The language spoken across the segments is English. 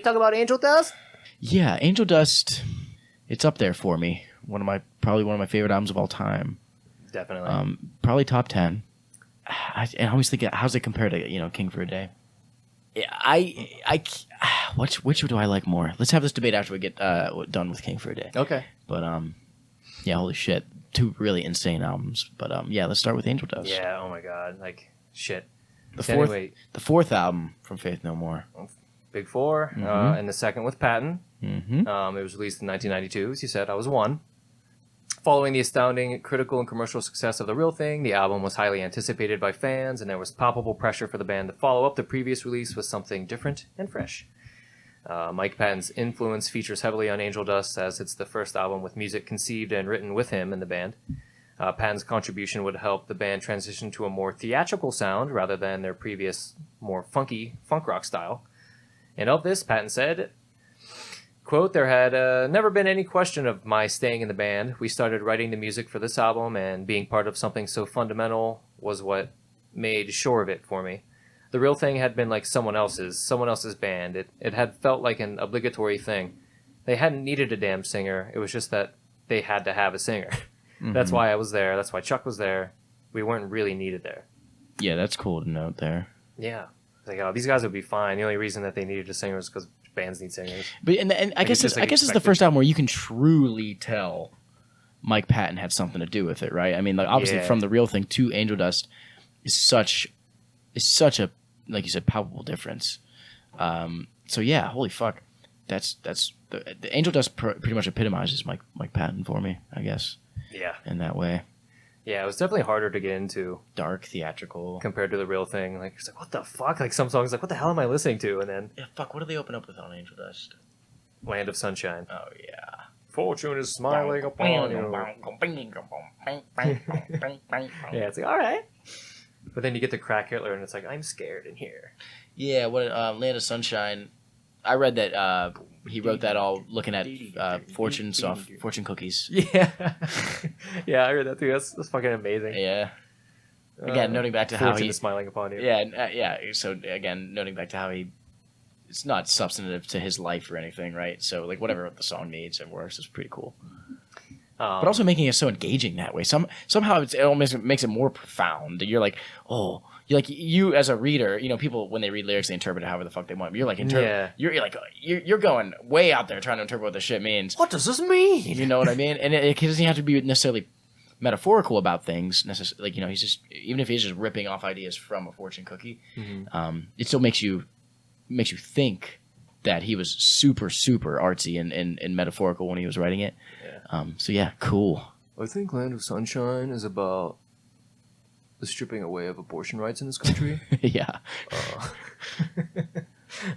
talk about Angel Dust? Yeah, Angel Dust. It's up there for me. Probably one of my favorite albums of all time. Definitely. Probably top 10. I always think, how's it compared to King for a Day? Yeah, which do I like more? Let's have this debate after we get done with King for a Day. Okay. But yeah, holy shit, 2 really insane albums. But yeah, let's start with Angel Dust. Yeah. Oh my God. Like shit. The fourth album from Faith No More. Big Four, Mm-hmm. and the second with Patton. Mm-hmm. It was released in 1992, as you said. I was 1. Following the astounding critical and commercial success of The Real Thing, the album was highly anticipated by fans, and there was palpable pressure for the band to follow up the previous release with something different and fresh. Mike Patton's influence features heavily on Angel Dust, as it's the first album with music conceived and written with him in the band. Patton's contribution would help the band transition to a more theatrical sound rather than their previous, more funky funk rock style. And of this, Patton said, quote, "There had never been any question of my staying in the band. We started writing the music for this album, and being part of something so fundamental was what made sure of it for me. The Real Thing had been like someone else's band. It had felt like an obligatory thing. They hadn't needed a damn singer. It was just that they had to have a singer. Mm-hmm. That's why I was there. That's why Chuck was there. We weren't really needed there." Yeah, that's cool to note there. Yeah. Like, oh, these guys would be fine. The only reason that they needed a singer was because bands need singers. But and I guess it's the first album where you can truly tell Mike Patton had something to do with it, right? I mean, like obviously from The Real Thing to Angel Dust is such a, like you said, palpable difference. So yeah, holy fuck, that's the Angel Dust pretty much epitomizes Mike Patton for me, I guess. Yeah. In that way. Yeah, it was definitely harder to get into. Dark, theatrical. Compared to The Real Thing. Like, it's like, what the fuck? Like, some songs, like, what the hell am I listening to? And then... Yeah, fuck, what do they open up with on Angel Dust? Land of Sunshine. Oh, yeah. Fortune is smiling upon you. Yeah, it's like, all right. But then you get to Crack Hitler, and it's like, I'm scared in here. Yeah, what Land of Sunshine... I read that he wrote that all looking at fortune cookies. Yeah. Yeah, I read that too. That's fucking amazing. Yeah. Again, noting back to how he... is smiling upon you. Yeah, yeah. So, again, noting back to how it's not substantive to his life or anything, right? So, like, whatever the song needs and works is pretty cool. But also making it so engaging that way. Somehow it almost makes it more profound. You're like, oh... You as a reader, people when they read lyrics, they interpret it however the fuck they want. But you're like, you're going way out there trying to interpret what this shit means. What does this mean? You know what I mean? And it doesn't have to be necessarily metaphorical about things. Necessarily, like he's just even if he's just ripping off ideas from a fortune cookie, it still makes you think that he was super super artsy and metaphorical when he was writing it. Yeah. So yeah, cool. I think Land of Sunshine is about the stripping away of abortion rights in this country. Yeah. I'm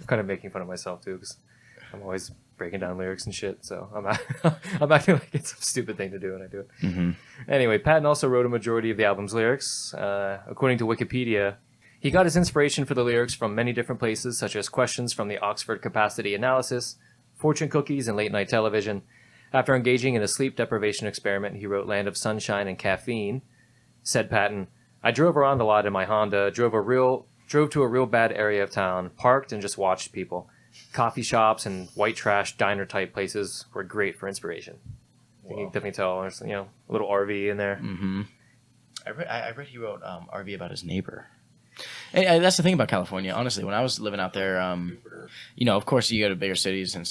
kind of making fun of myself too, because I'm always breaking down lyrics and shit. So I'm acting like it's a stupid thing to do, and I do it. Mm-hmm. Anyway, Patton also wrote a majority of the album's lyrics. According to Wikipedia, he got his inspiration for the lyrics from many different places, such as questions from the Oxford Capacity Analysis, fortune cookies, and late night television. After engaging in a sleep deprivation experiment, he wrote Land of Sunshine and Caffeine. Said Patton, "I drove around a lot in my Honda, drove to a real bad area of town, parked and just watched people. Coffee shops and white trash diner type places were great for inspiration." You can definitely tell there's a little RV in there. Mm-hmm. I read he wrote RV about his neighbor. And that's the thing about California. Honestly, when I was living out there, of course you go to bigger cities and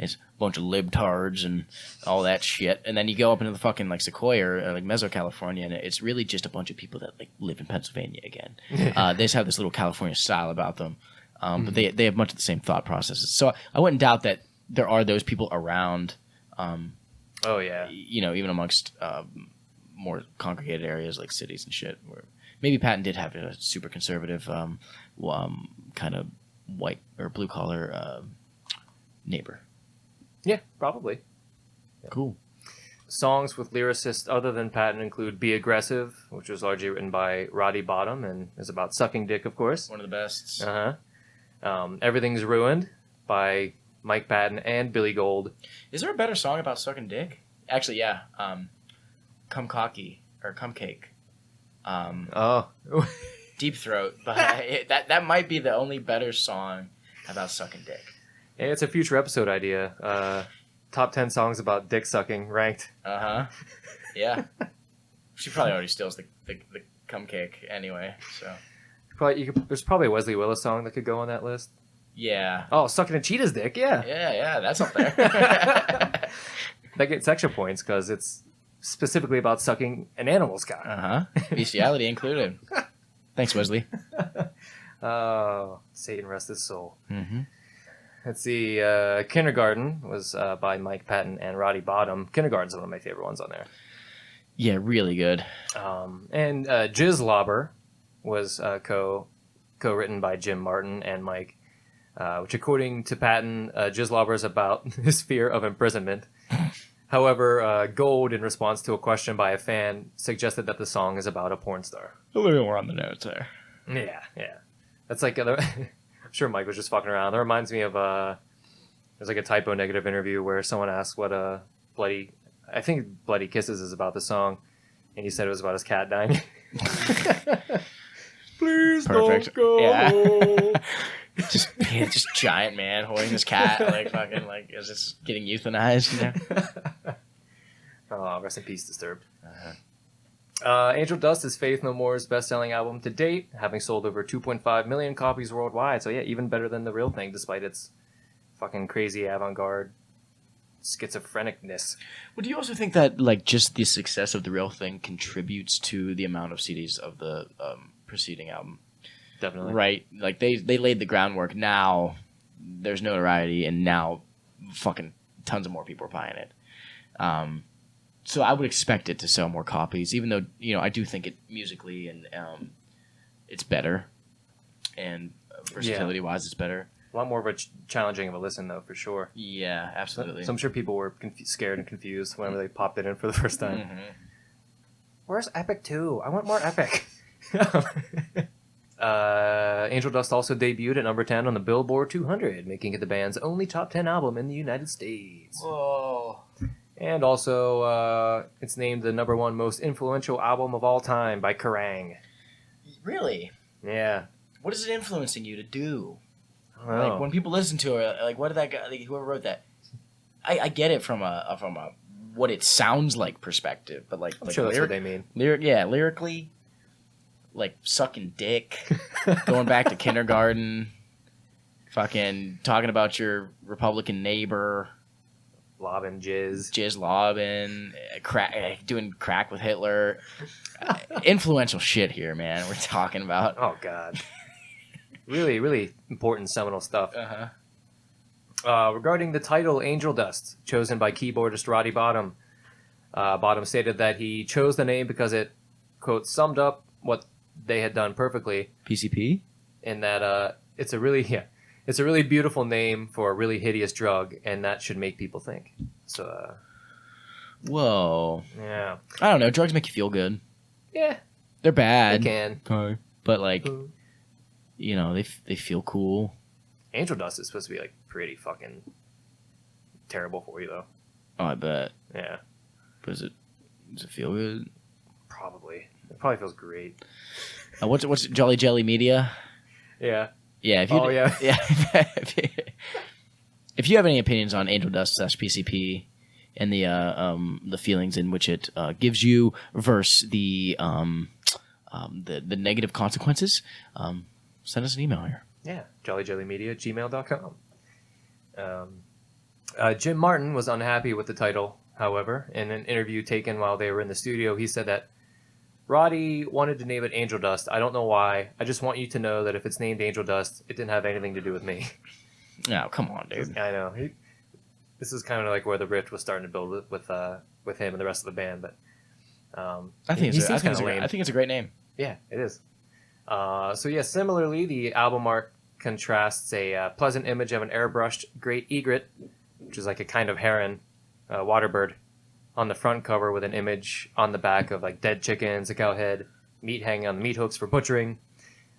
it's a bunch of libtards and all that shit. And then you go up into the fucking like Sequoia or like Mezzo, California, and it's really just a bunch of people that like live in Pennsylvania again. They just have this little California style about them. But they have much of the same thought processes. So I wouldn't doubt that there are those people around. Oh, yeah. Even amongst more congregated areas like cities and shit. Where maybe Patton did have a super conservative kind of white or blue collar neighbor. Yeah, probably. Yeah. Cool. Songs with lyricists other than Patton include Be Aggressive, which was largely written by Roddy Bottum and is about sucking dick, of course. One of the best. Everything's Ruined by Mike Patton and Billy Gold. Is there a better song about sucking dick? Actually, yeah. Come Cocky or Come Cake. Oh. Deep Throat. But that might be the only better song. about sucking dick. Hey, it's a future episode idea. Top 10 songs about dick sucking ranked. Yeah. She probably already steals the cum cake anyway. So There's probably a Wesley Willis song that could go on that list. yeah. Oh, sucking a cheetah's dick. Yeah. Yeah. That's up there. That gets extra points because it's specifically about sucking an animal's cock. Bestiality included. Thanks, Wesley. Oh, Satan rest his soul. Mm-hmm. Let's see. Kindergarten was by Mike Patton and Roddy Bottom. Kindergarten's one of my favorite ones on there. Yeah, really good. And Jizz Lobber was co-written by Jim Martin and Mike, which according to Patton, Jizz Lobber is about his fear of imprisonment. However, Gold, in response to a question by a fan, suggested that the song is about a porn star. A little more on the notes there. Yeah. That's like, I'm sure Mike was just fucking around. That reminds me of, there's like a Typo Negative interview where someone asked what Bloody Kisses is about the song, and he said it was about his cat dying. Please Perfect. don't go. Yeah. just giant man holding his cat, is this getting euthanized? You know? Oh, rest in peace, Disturbed. Angel Dust is Faith No More's best-selling album to date, having sold over 2.5 million copies worldwide. So yeah, even better than The Real Thing, despite its fucking crazy avant-garde schizophrenicness. Well, do you also think that just the success of The Real Thing contributes to the amount of CDs of the preceding album? Definitely. Right? Like they laid the groundwork. Now there's notoriety, and now fucking tons of more people are buying it. So I would expect it to sell more copies, even though I do think it musically and it's better, and versatility wise it's better. A lot more of a challenging of a listen, though, for sure. Yeah, absolutely. So I'm sure people were scared and confused whenever they popped it in for the first time. Mm-hmm. Where's Epic 2? I want more Epic. Angel Dust also debuted at number 10 on the Billboard 200, making it the band's only top 10 album in the United States. Whoa. And also, it's named the number 1 most influential album of all time by Kerrang. Really? Yeah. What is it influencing you to do? I don't know. Like when people listen to it, what did that guy? Whoever wrote that, I get it from a what it sounds like perspective, but I'm sure that's what they mean. Lyrically, sucking dick, going back to kindergarten, fucking talking about your Republican neighbor, Lobbing jizz, lobbing, doing crack with Hitler, influential shit here, man. We're talking about. Oh God. Really, really important seminal stuff. Regarding the title Angel Dust, chosen by keyboardist Roddy Bottom, Bottom stated that he chose the name because it, quote, summed up what they had done perfectly. PCP? In that it's a really beautiful name for a really hideous drug, and that should make people think. So, whoa. Yeah. I don't know. Drugs make you feel good. Yeah. They're bad. They can. Okay. But they feel cool. Angel Dust is supposed to be pretty fucking terrible for you, though. Oh, I bet. Yeah. But does it feel good? Probably. It probably feels great. What's Jolly Jelly Media? Yeah. Yeah. Yeah. If you have any opinions on Angel Dust / PCP and the feelings in which it gives you versus the negative consequences, send us an email here. Yeah, jollyjellymedia@gmail.com. Jim Martin was unhappy with the title, however. In an interview taken while they were in the studio, he said that Roddy wanted to name it Angel Dust. I don't know why. I just want you to know that if it's named Angel Dust, it didn't have anything to do with me. No, come on, dude. I know. This is kind of like where the rift was starting to build with him and the rest of the band. But I think it's a great name. Yeah, it is. Similarly, the album art contrasts a pleasant image of an airbrushed great egret, which is like a kind of heron, water bird, on the front cover with an image on the back of dead chickens, a cow head, meat hanging on the meat hooks for butchering.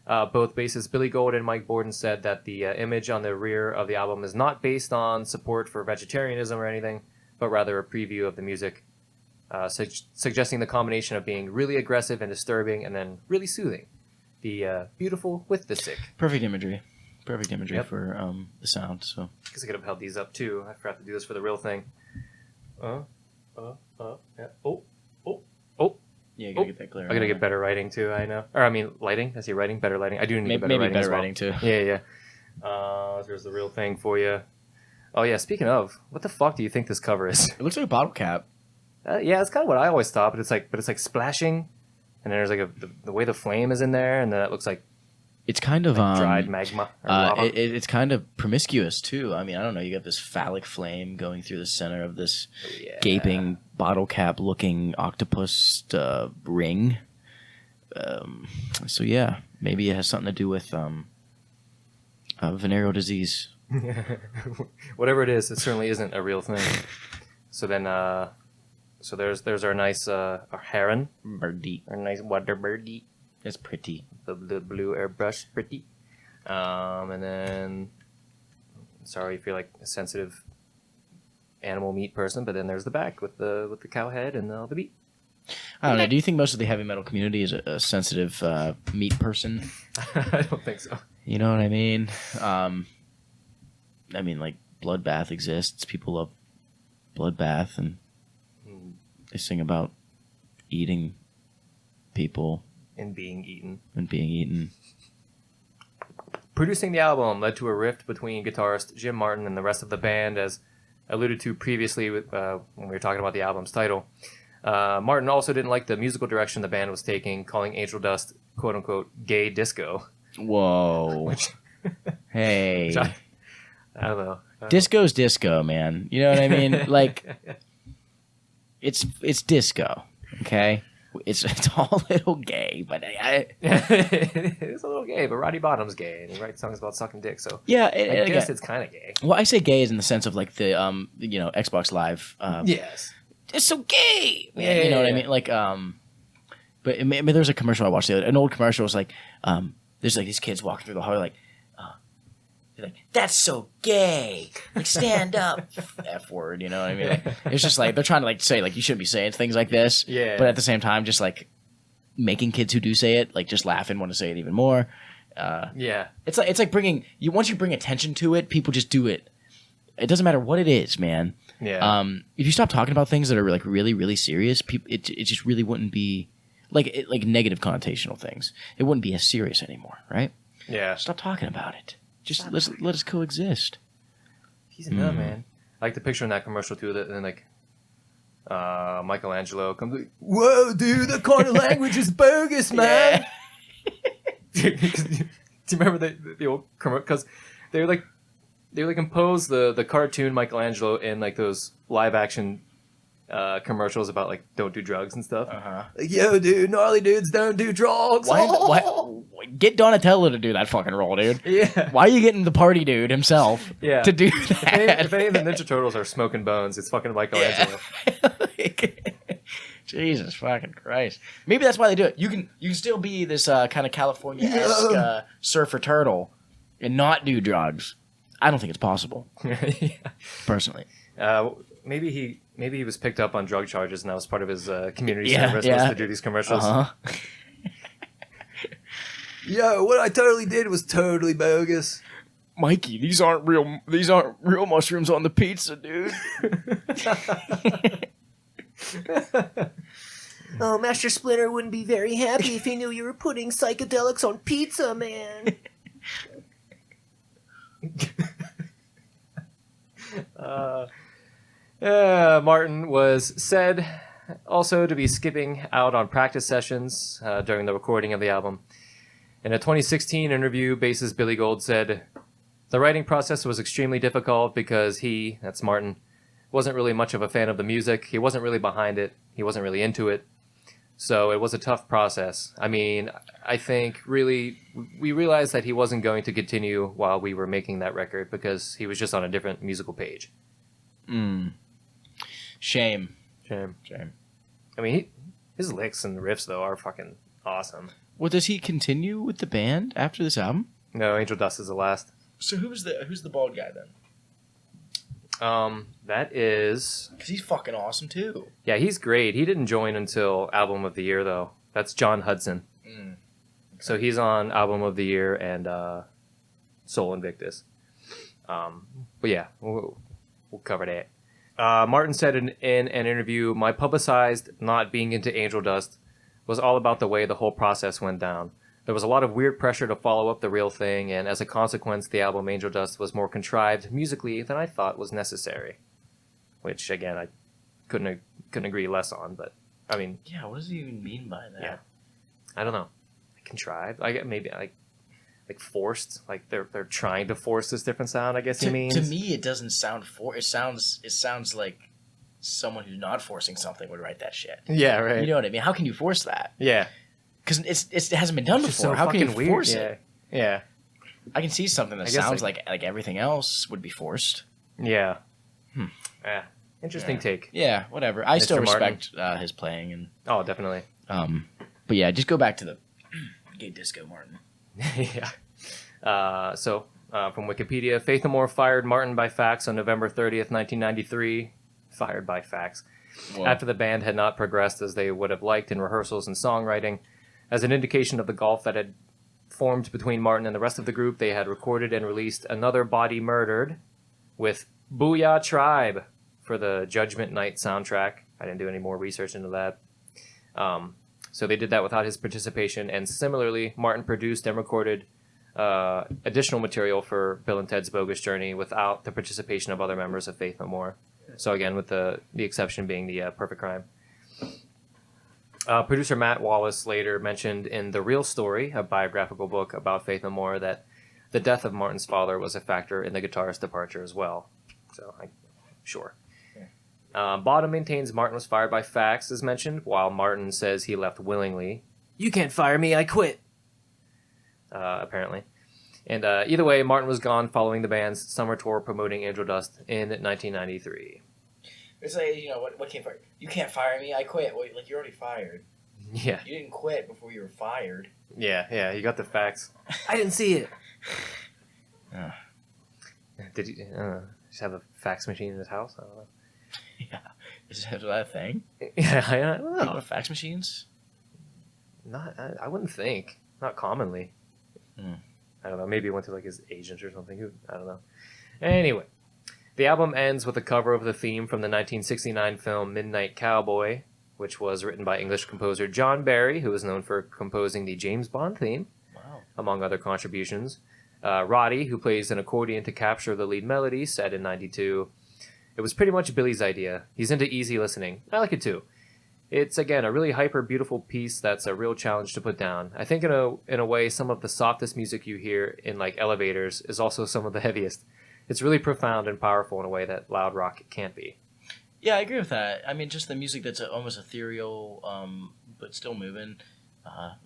Both bassists Billy Gold and Mike Borden said that the image on the rear of the album is not based on support for vegetarianism or anything, but rather a preview of the music, suggesting the combination of being really aggressive and disturbing and then really soothing. The beautiful with the sick. Perfect imagery. perfect imagery Yep. for the sound. So I guess I could have held these up too. I forgot to do this for the real thing. Yeah. Oh. yeah, you gotta get that clear. I gotta get better writing too. I know. Or I mean, lighting. I see writing. Better lighting. I do need Maybe better writing. better as well. writing too. Yeah. There's the real thing for you. Oh yeah. Speaking of, what the fuck do you think this cover is? It looks like a bottle cap. Yeah, it's kind of what I always thought, but it's like splashing, and then there's like the way the flame is in there, and then it looks like It's kind of dried magma. Or lava. It's kind of promiscuous too. I mean, I don't know. You got this phallic flame going through the center of this gaping bottle cap looking octopus ring. So yeah, maybe it has something to do with venereal disease. Whatever it is, it certainly isn't a real thing. So then, so there's our nice our heron, Birdie. our nice water birdie, It's pretty. the blue airbrush pretty, and then sorry if you're like a sensitive animal meat person, but then there's the back with the cow head and all the meat. I don't know. Do you think most of the heavy metal community is a sensitive meat person? I don't think so. You know what I mean? I mean, like, Bloodbath exists. People love Bloodbath, and they sing about eating people And being eaten. and being eaten. Producing the album led to a rift between guitarist Jim Martin and the rest of the band, as alluded to previously when we were talking about the album's title. Martin also didn't like the musical direction the band was taking, calling Angel Dust, quote-unquote, gay disco. Whoa. Which, Hey. which I don't know. Disco's disco, man. You know what I mean? Like, it's disco, okay? It's all a little gay, but It's a little gay, but Roddy Bottom's gay, and he writes songs about sucking dick, so yeah, I guess it's kind of gay. well, I say gay is in the sense of like the Xbox Live. Yes. It's so gay. Yeah, you know what I yeah. mean? Like, but I mean, there was a commercial I watched the other, an old commercial. Was like, there's like these kids walking through the hall, like, they're like, that's so gay. Like, stand up, F word. You know what I mean? Like, it's just like they're trying to like say like you shouldn't be saying things like this. Yeah. But at the same time, just like making kids who do say it like just laugh and want to say it even more. Yeah. It's like bringing you once you bring attention to it, people just do it. It doesn't matter what it is, man. Yeah. If you stop talking about things that are like really, really serious, it just really wouldn't be like negative connotational things. It wouldn't be as serious anymore, right? Yeah. Stop talking about it. Just let us coexist. He's enough, man. I like the picture in that commercial too. That then like Michelangelo comes like, "Whoa, dude, that kind of language is bogus, man." Do you remember the old commercial? Because they like impose the cartoon Michelangelo in like those live action commercials about like don't do drugs and stuff. Like, yo, dude, gnarly dudes don't do drugs. Why get Donatello to do that fucking role, dude? Yeah. Why are you getting the party dude himself Yeah. to do If that? any of the Ninja Turtles are smoking bones, it's fucking Michelangelo. Jesus fucking Christ. Maybe that's why they do it. You can still be this kind of California-esque surfer turtle and not do drugs. I don't think it's possible, Yeah. personally. Maybe he was picked up on drug charges, and that was part of his community Yeah, service yeah. was to do these commercials. Uh-huh. Yo, what I totally did was totally bogus. Mikey, these aren't real mushrooms on the pizza, dude. Oh, Master Splinter wouldn't be very happy if he knew you were putting psychedelics on pizza, man. Martin was said also to be skipping out on practice sessions during the recording of the album. In a 2016 interview, bassist Billy Gold said, "The writing process was extremely difficult because he," that's Martin, "wasn't really much of a fan of the music. He wasn't really behind it. He wasn't really into it. So it was a tough process. I mean, I think really we realized that he wasn't going to continue while we were making that record because he was just on a different musical page." Shame. Shame. I mean, his licks and riffs, though, are fucking awesome. Well, does he continue with the band after this album? No, Angel Dust is the last. So who's the bald guy then? That is... Because he's fucking awesome too. Yeah, he's great. He didn't join until Album of the Year, though. That's John Hudson. Okay. So he's on Album of the Year and Sol Invictus. But yeah, we'll cover that. Martin said in an interview, "My publicized not being into Angel Dust was all about the way the whole process went down. There was a lot of weird pressure to follow up the real thing, and as a consequence, the album Angel Dust was more contrived musically than I thought was necessary." Which, again, I couldn't agree less on, but, I mean... Yeah, what does he even mean by that? Yeah. I don't know. Contrived? Maybe, like forced? Like, they're trying to force this different sound, I guess he means? To me, it doesn't sound it sounds like someone who's not forcing something would write that shit. Yeah, right. You know what I mean? How can you force that? Yeah. Because it hasn't been done before. So how can you force weird. it? Yeah. I can see something that sounds like everything else would be forced. Yeah. Yeah. Interesting take. Yeah, whatever. I Mr. still respect his playing. And oh, definitely. But yeah, just go back to the gay disco, Martin. Yeah. From Wikipedia, Faith No More fired Martin by fax on November 30th, 1993. Fired by fax. Whoa. After the band had not progressed as they would have liked in rehearsals and songwriting. As an indication of the gulf that had formed between Martin and the rest of the group, they had recorded and released Another Body Murdered with Booyah Tribe for the Judgment Night soundtrack. I didn't do any more research into that. So they did that without his participation, and similarly, Martin produced and recorded additional material for Bill and Ted's Bogus Journey without the participation of other members of Faith No More. So again, with the exception being the Perfect Crime. Producer Matt Wallace later mentioned in The Real Story, a biographical book about Faith No More, that the death of Martin's father was a factor in the guitarist's departure as well. So, sure. Bottom maintains Martin was fired by fax, as mentioned, while Martin says he left willingly. "You can't fire me, I quit!" Apparently. And either way, Martin was gone following the band's summer tour promoting Angel Dust in 1993. It's like, what came first? You can't fire me, I quit. Well, like, you're already fired. Yeah. You didn't quit before you were fired. Yeah, you got the fax. I didn't see it. Did he just have a fax machine in his house? I don't know. Yeah. Is that a thing? Yeah, I don't know. People have fax machines? I wouldn't think. Not commonly. Hmm. I don't know. Maybe it went to like his agent or something. I don't know. Anyway, the album ends with a cover of the theme from the 1969 film Midnight Cowboy, which was written by English composer John Barry, who is known for composing the James Bond theme, among other contributions. Roddy, who plays an accordion to capture the lead melody, said in '92, "It was pretty much Billy's idea. He's into easy listening. I like it too. It's, again, a really hyper beautiful piece that's a real challenge to put down. I think in a way some of the softest music you hear in like elevators is also some of the heaviest. It's really profound and powerful in a way that loud rock can't be." Yeah, I agree with that. I mean, just the music that's almost ethereal, but still moving,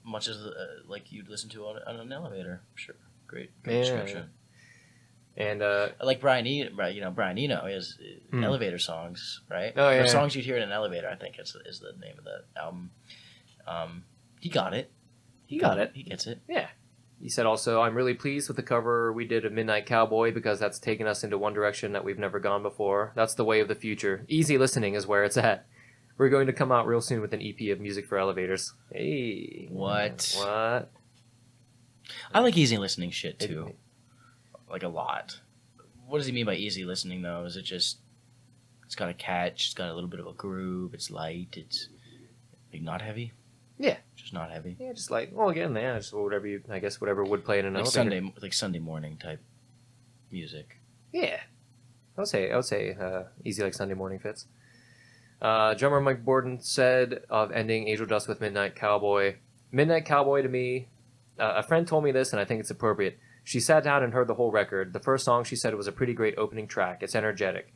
much as like you'd listen to on an elevator. Sure, great description. And like Brian Eno is elevator songs, right? Oh yeah, or songs you'd hear in an elevator. I think is the name of the album. He got it. He got it. He gets it. Yeah. He said also, "I'm really pleased with the cover we did of Midnight Cowboy because that's taken us into one direction that we've never gone before. That's the way of the future. Easy listening is where it's at. We're going to come out real soon with an EP of music for elevators." Hey. What? I like easy listening shit too. Like a lot. What does he mean by easy listening though? Is it just it's got a catch, it's got a little bit of a groove, it's light, it's like not heavy? Yeah. Just not heavy. Yeah, just like just whatever would play in an elevator. Sunday morning type music. Yeah. I would say easy like Sunday morning fits. Drummer Mike Borden said of ending Angel Dust with Midnight Cowboy. "Midnight Cowboy to me, a friend told me this and I think it's appropriate. She sat down and heard the whole record. The first song she said was a pretty great opening track. It's energetic.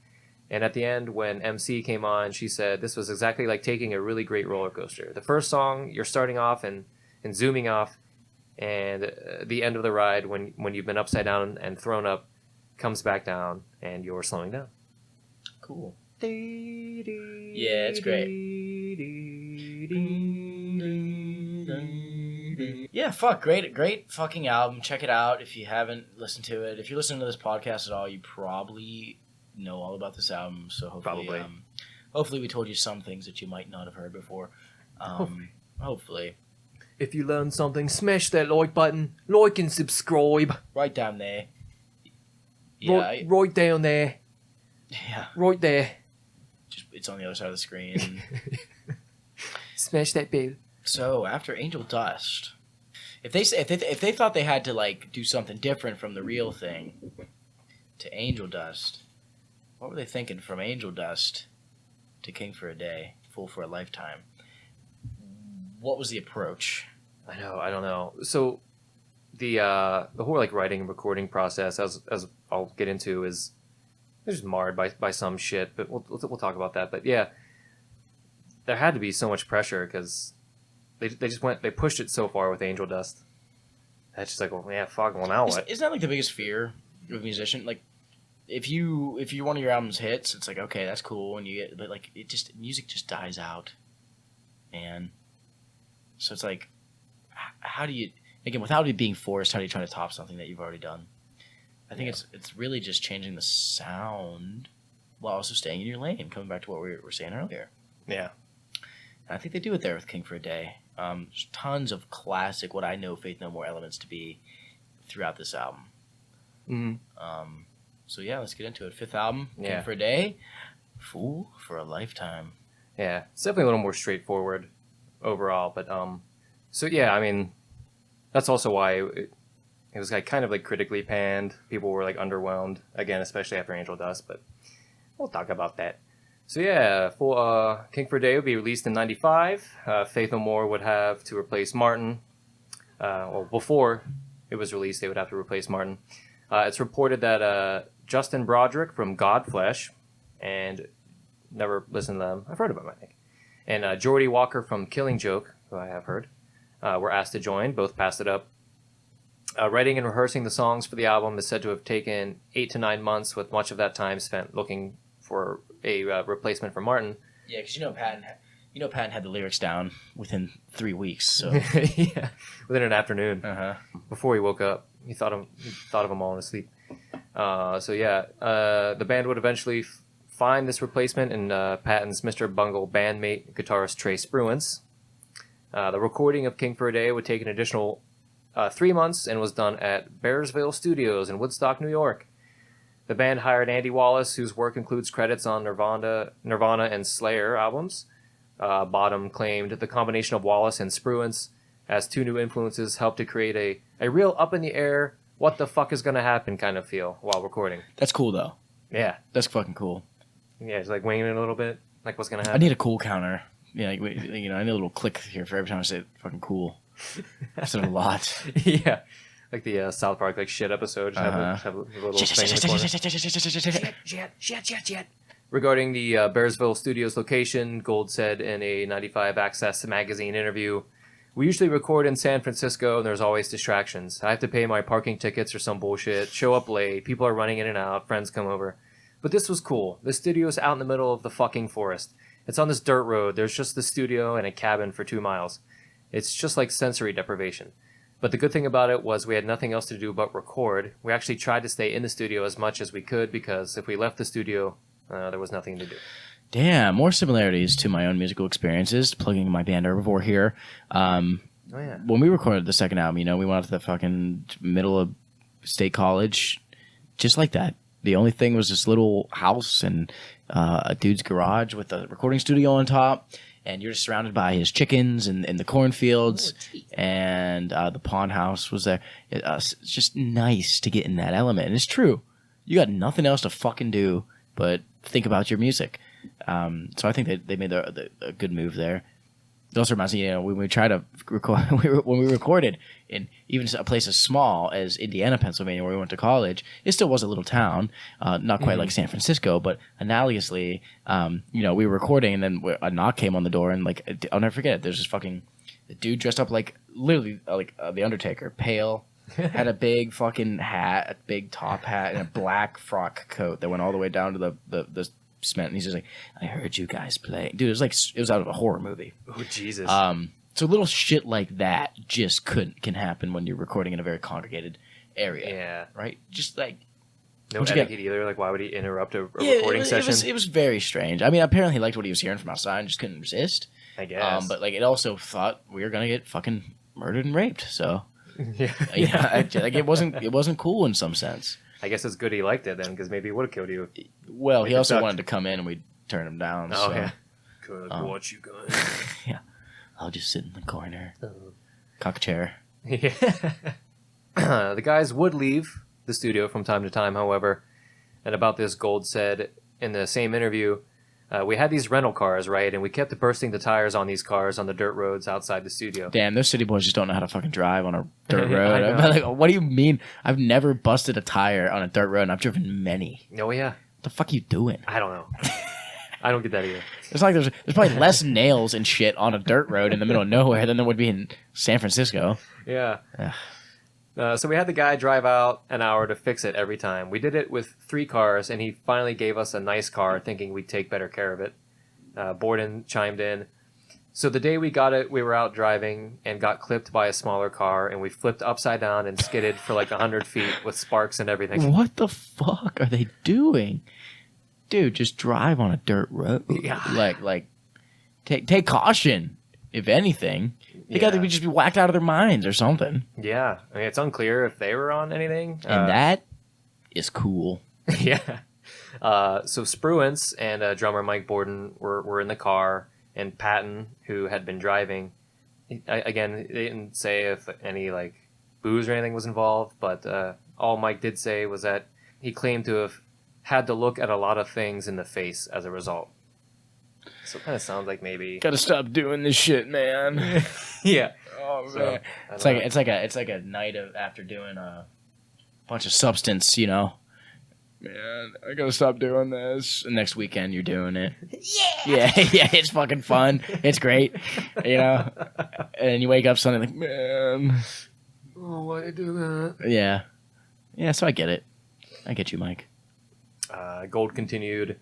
And at the end, when MC came on, she said this was exactly like taking a really great roller coaster. The first song, you're starting off and zooming off, and the end of the ride, when you've been upside down and thrown up, comes back down, and you're slowing down." Cool. Yeah, it's great. Yeah, great fucking album. Check it out if you haven't listened to it. If you're listening to this podcast at all, you probably know all about this album. So hopefully we told you some things that you might not have heard before. Hopefully. If you learned something, smash that like button, like and subscribe. Right down there. Yeah, right down there. yeah. Right there. Just it's on the other side of the screen. Smash that baby. So after Angel Dust, if they thought they had to like do something different from the real thing to Angel Dust, what were they thinking from Angel Dust to King for a Day, Fool for a Lifetime? What was the approach? I don't know. So the whole like writing and recording process, as I'll get into, is just marred by some shit. But we'll talk about that. But yeah, there had to be so much pressure because they pushed it so far with Angel Dust. That's just like, well, yeah, fuck. Well, now what? Isn't that like the biggest fear of a musician? Like, if you one of your album's hits, it's like, okay, that's cool, and you get, but like music just dies out, man. So it's like, how do you, again, without it being forced, how do you try to top something that you've already done? I think it's really just changing the sound while also staying in your lane. Coming back to what we were saying earlier. Yeah. And I think they do it there with King for a Day. There's tons of classic, what I know Faith No More elements to be throughout this album. Mm-hmm. So yeah, let's get into it. Fifth album, Yeah. King for a Day, Fool for a Lifetime. Yeah, it's definitely a little more straightforward overall. But so yeah, I mean, that's also why it was like kind of like critically panned. People were like underwhelmed again, especially after Angel Dust. But we'll talk about that. So yeah, for King for a Day would be released in '95. Faith No More would have to replace Martin. Well, before it was released, they would have to replace Martin. It's reported that Justin Broderick from Godflesh, and never listened to them. I've heard of them, I think. And Geordie Walker from Killing Joke, who I have heard, were asked to join. Both passed it up. Writing and rehearsing the songs for the album is said to have taken 8 to 9 months, with much of that time spent looking for a replacement for Martin. Yeah, because Patton had the lyrics down within 3 weeks. So Yeah, within an afternoon. Before he woke up, he thought of them all in his sleep. So yeah, the band would eventually find this replacement in Patton's Mr. Bungle bandmate, guitarist Trey Spruance. The recording of King for a Day would take an additional 3 months and was done at Bearsville Studios in Woodstock, New York. The band hired Andy Wallace, whose work includes credits on Nirvana and Slayer albums. Bottom claimed the combination of Wallace and Spruance as two new influences helped to create a real up-in-the-air, what the fuck is going to happen kind of feel while recording. that's cool though. Yeah. That's fucking cool. Yeah, it's like winging it a little bit, like what's going to I happen. need a cool counter. Yeah, like, I need a little click here for every time I say fucking cool. That's a lot. Yeah. Like the South Park like shit episode. Just have a little thing in the corner. Shit. Regarding the Bearsville Studios location, Gold said in a 95 Access magazine interview, "We usually record in San Francisco and there's always distractions. I have to pay my parking tickets or some bullshit, show up late, people are running in and out, friends come over. But this was cool. The studio's out in the middle of the fucking forest. It's on this dirt road. There's just the studio and a cabin for 2 miles. It's just like sensory deprivation. But the good thing about it was we had nothing else to do but record. We actually tried to stay in the studio as much as we could because if we left the studio, there was nothing to do." Damn, more similarities to my own musical experiences. Plugging my band Herbivore here. Oh yeah. When we recorded the second album, we went out to the fucking middle of State College, just like that. The only thing was this little house and a dude's garage with a recording studio on top. And you're just surrounded by his chickens and the cornfields, and the pawn house was there. It's just nice to get in that element. And it's true. You got nothing else to fucking do but think about your music. So I think they made a good move there. It also reminds me, when we tried to record, when we recorded in even a place as small as Indiana, Pennsylvania, where we went to college, it still was a little town, not quite like San Francisco, but analogously, we were recording, and then a knock came on the door, and like I'll never forget it. There's this fucking dude dressed up like literally like the Undertaker, pale, had a big fucking hat, a big top hat, and a black frock coat that went all the way down to the cement, and he's just like, "I heard you guys play." Dude, it was out of a horror movie. Oh Jesus. So little shit like that just can happen when you're recording in a very congregated area. Yeah. Right? Just like No etiquette either. Like, why would he interrupt a recording session? It was very strange. I mean, apparently he liked what he was hearing from outside and just couldn't resist. I guess. But like, it also thought we were gonna get fucking murdered and raped. So yeah. like it wasn't cool in some sense. I guess it's good he liked it then, because maybe he would have killed you. Well, he If it also sucked. wanted to come in and we turned him down. Oh, so. yeah. Could watch you guys. Yeah. I'll just sit in the corner. Oh. Cock a chair. Yeah. The guys would leave the studio from time to time, however. And about this, Gold said in the same interview, we had these rental cars, right? And we kept bursting the tires on these cars on the dirt roads outside the studio. Damn, those city boys just don't know how to fucking drive on a dirt I road. know. I'm like, what do you mean? I've never busted a tire on a dirt road, and I've driven many. Oh, yeah. What the fuck are you doing? I don't know. I don't get that either. It's like there's probably less nails and shit on a dirt road in the middle of nowhere than there would be in San Francisco. Yeah. Ugh. So we had the guy drive out an hour to fix it every time. We did it with 3 cars, and he finally gave us a nice car, thinking we'd take better care of it. Borden chimed in. So the day we got it, we were out driving and got clipped by a smaller car, and we flipped upside down and skidded for like 100 feet with sparks and everything. What the fuck are they doing? Dude, just drive on a dirt road. Yeah. Like, take caution, if anything. They got to just be whacked out of their minds or something. Yeah. I mean, it's unclear if they were on anything. And that is cool. Yeah. So Spruance and drummer Mike Borden were in the car, and Patton, who had been driving, again, they didn't say if any like booze or anything was involved, but all Mike did say was that he claimed to have had to look at a lot of things in the face as a result. So it kind of sounds like maybe Gotta stop doing this shit, man. yeah. Oh So, man, I it's don't like know. it's like a night after doing a bunch of substance, you know. Man, I gotta stop doing this. And next weekend, you're doing it. Yeah, yeah. It's fucking fun. It's great, you know. And you wake up Sunday like, man. Oh, why did I do that? Yeah, yeah. So I get it. I get you, Mike. Gold continued.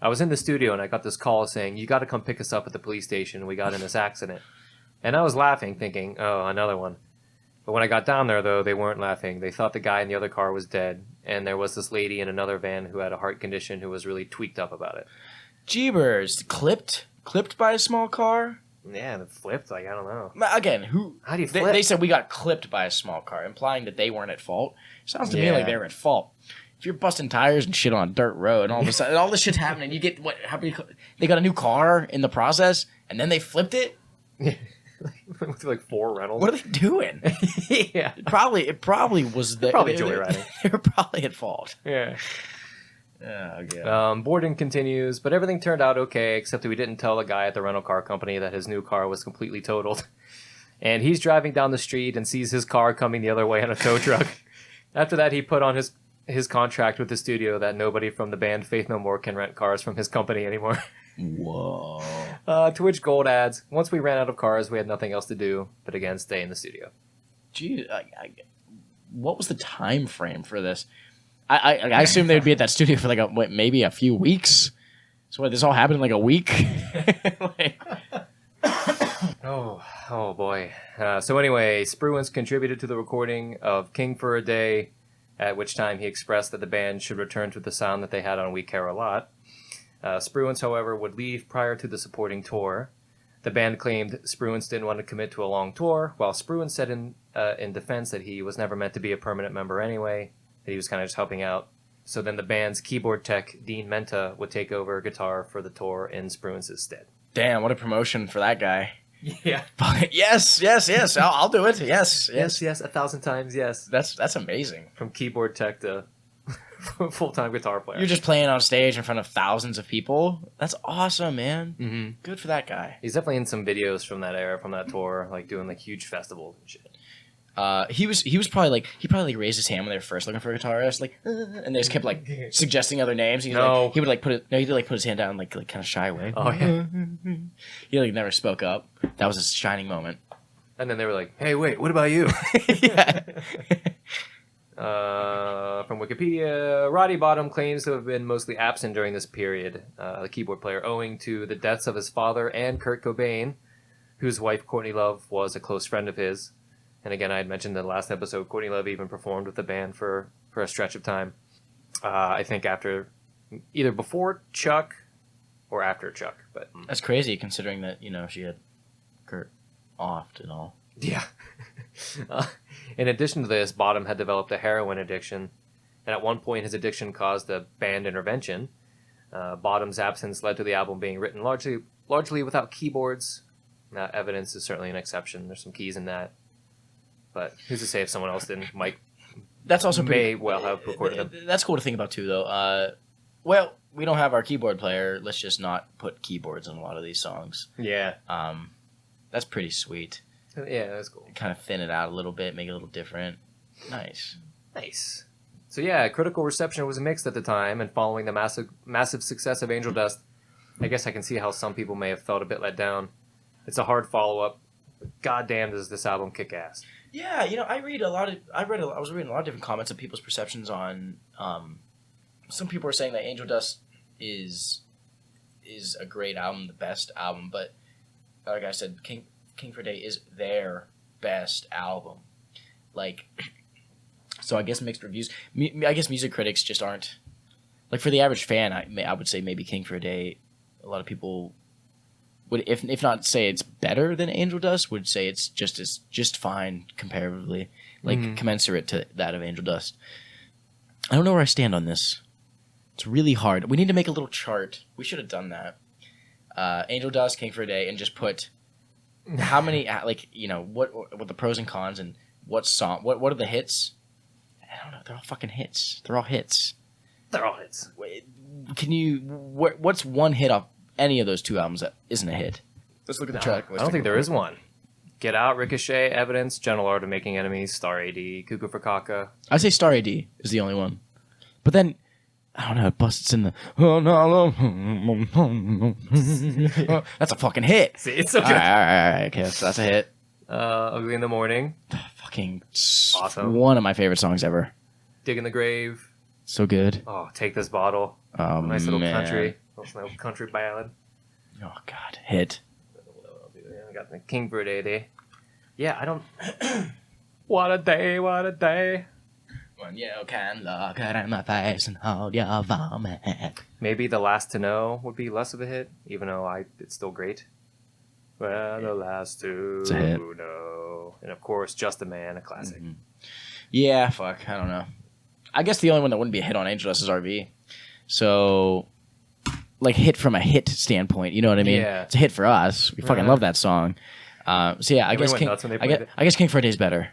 I was in the studio and I got this call saying, "You got to come pick us up at the police station. We got in this accident." And I was laughing, thinking, "Oh, another one." But when I got down there, though, they weren't laughing. They thought the guy in the other car was dead, and there was this lady in another van who had a heart condition who was really tweaked up about it. Jeebers, clipped by a small car. Yeah, it flipped. Like, I don't know. Again, who? How do you They, flip? they said we got clipped by a small car, implying that they weren't at fault. Sounds to me Yeah. like they were at fault. If you're busting tires and shit on a dirt road, and all of a sudden all this shit's happening, you get what? How many? They got a new car in the process, and then they flipped it. With like 4 rentals. What are they doing? Yeah. It probably was the Probably joyriding. They were probably at fault. Yeah. Oh, okay. Borden continues, but everything turned out okay, except that we didn't tell the guy at the rental car company that his new car was completely totaled. And he's driving down the street and sees his car coming the other way on a tow truck. After that, he put on his contract with the studio that nobody from the band Faith No More can rent cars from his company anymore. Whoa. To which Gold adds, once we ran out of cars, we had nothing else to do but again stay in the studio. Gee, what was the time frame for this? I assume they would be at that studio for like maybe a few weeks. So what, this all happened in like a week? Like, Oh boy. So anyway, Spruance contributed to the recording of King for a Day, at which time he expressed that the band should return to the sound that they had on We Care a Lot. Spruance, however, would leave prior to the supporting tour. The band claimed Spruance didn't want to commit to a long tour, while Spruance said in defense that he was never meant to be a permanent member anyway, that he was kind of just helping out. So then the band's keyboard tech, Dean Menta, would take over guitar for the tour in Spruance's stead. damn, what a promotion for that guy. Yeah. Yes. I'll do it. Yes. 1,000 times, yes. That's amazing. From keyboard tech to full-time guitar player. You're just playing on stage in front of thousands of people. That's awesome, man. Mm-hmm. Good for that guy. He's definitely in some videos from that era, from that tour, like doing like huge festivals and shit. He was probably like raised his hand when they were first looking for a guitarist, like, and they just kept like suggesting other names. He would like put his hand down like kind of shy way. Oh yeah. He like never spoke up. That was his shining moment. And then they were like, "Hey, wait, what about you?" Yeah. From Wikipedia, Roddy Bottom claims to have been mostly absent during this period, the keyboard player, owing to the deaths of his father and Kurt Cobain, whose wife Courtney Love was a close friend of his. And again, I had mentioned in the last episode, Courtney Love even performed with the band for a stretch of time. I think after, either before Chuck or after Chuck. But That's crazy considering that, you know, she had Kurt offed and all. yeah. In addition to this, Bottom had developed a heroin addiction, and at one point his addiction caused a band intervention. Bottom's absence led to the album being written largely without keyboards. Evidence is certainly an exception. There's some keys in that, but who's to say if someone else didn't? Mike That's also may well have recorded them. That's cool to think about too, though. Well, we don't have our keyboard player. Let's just not put keyboards on a lot of these songs. Yeah. That's pretty sweet. Yeah, that's cool. Kind of thin it out a little bit, make it a little different. Nice. So yeah, critical reception was mixed at the time, and following the massive success of Angel Dust, I guess I can see how some people may have felt a bit let down. It's a hard follow-up, but goddamn does this album kick ass. Yeah, I was reading a lot of different comments of people's perceptions on. Some people are saying that Angel Dust is a great album, the best album, but like I said, King for a Day is their best album. Like, so I guess mixed reviews. I guess music critics just aren't like, for the average fan. I would say maybe King for a Day. A lot of people would, if not say it's better than Angel Dust, would say it's just fine comparatively, like commensurate to that of Angel Dust. I don't know where I stand on this. It's really hard. We need to make a little chart. We should have done that. Angel Dust, King for a Day, and just put how many, like, what the pros and cons, and what song, what are the hits? I don't know. They're all fucking hits. They're all hits. Can you? What's one hit off any of those two albums that isn't a hit? Let's look at the track list. I don't think there is one. Get Out, Ricochet, Evidence, General Art of Making Enemies, Star AD, Cuckoo for Kaka. I say Star AD is the only one, but then I don't know. It busts in the. That's a fucking hit. See, it's so good. All right. Okay, so that's a hit. Ugly in the Morning. Fucking awesome. One of my favorite songs ever. Dig in the Grave. So good. Oh, Take This Bottle. Oh, nice little man. little country ballad. Oh God, hit. I got the King for a Day. Yeah, I don't. What a day! What a day! When you can look it in my face and hold your vomit. Maybe The Last to Know would be less of a hit, even though it's still great. Well, The Last to Know. And of course, Just a Man, a classic. Mm-hmm. Yeah, fuck. I don't know. I guess the only one that wouldn't be a hit on Angel Dust is RV. So, like, hit from a hit standpoint, you know what I mean? Yeah. It's a hit for us. We fucking love that song. So yeah, I guess I guess King for a Day is better.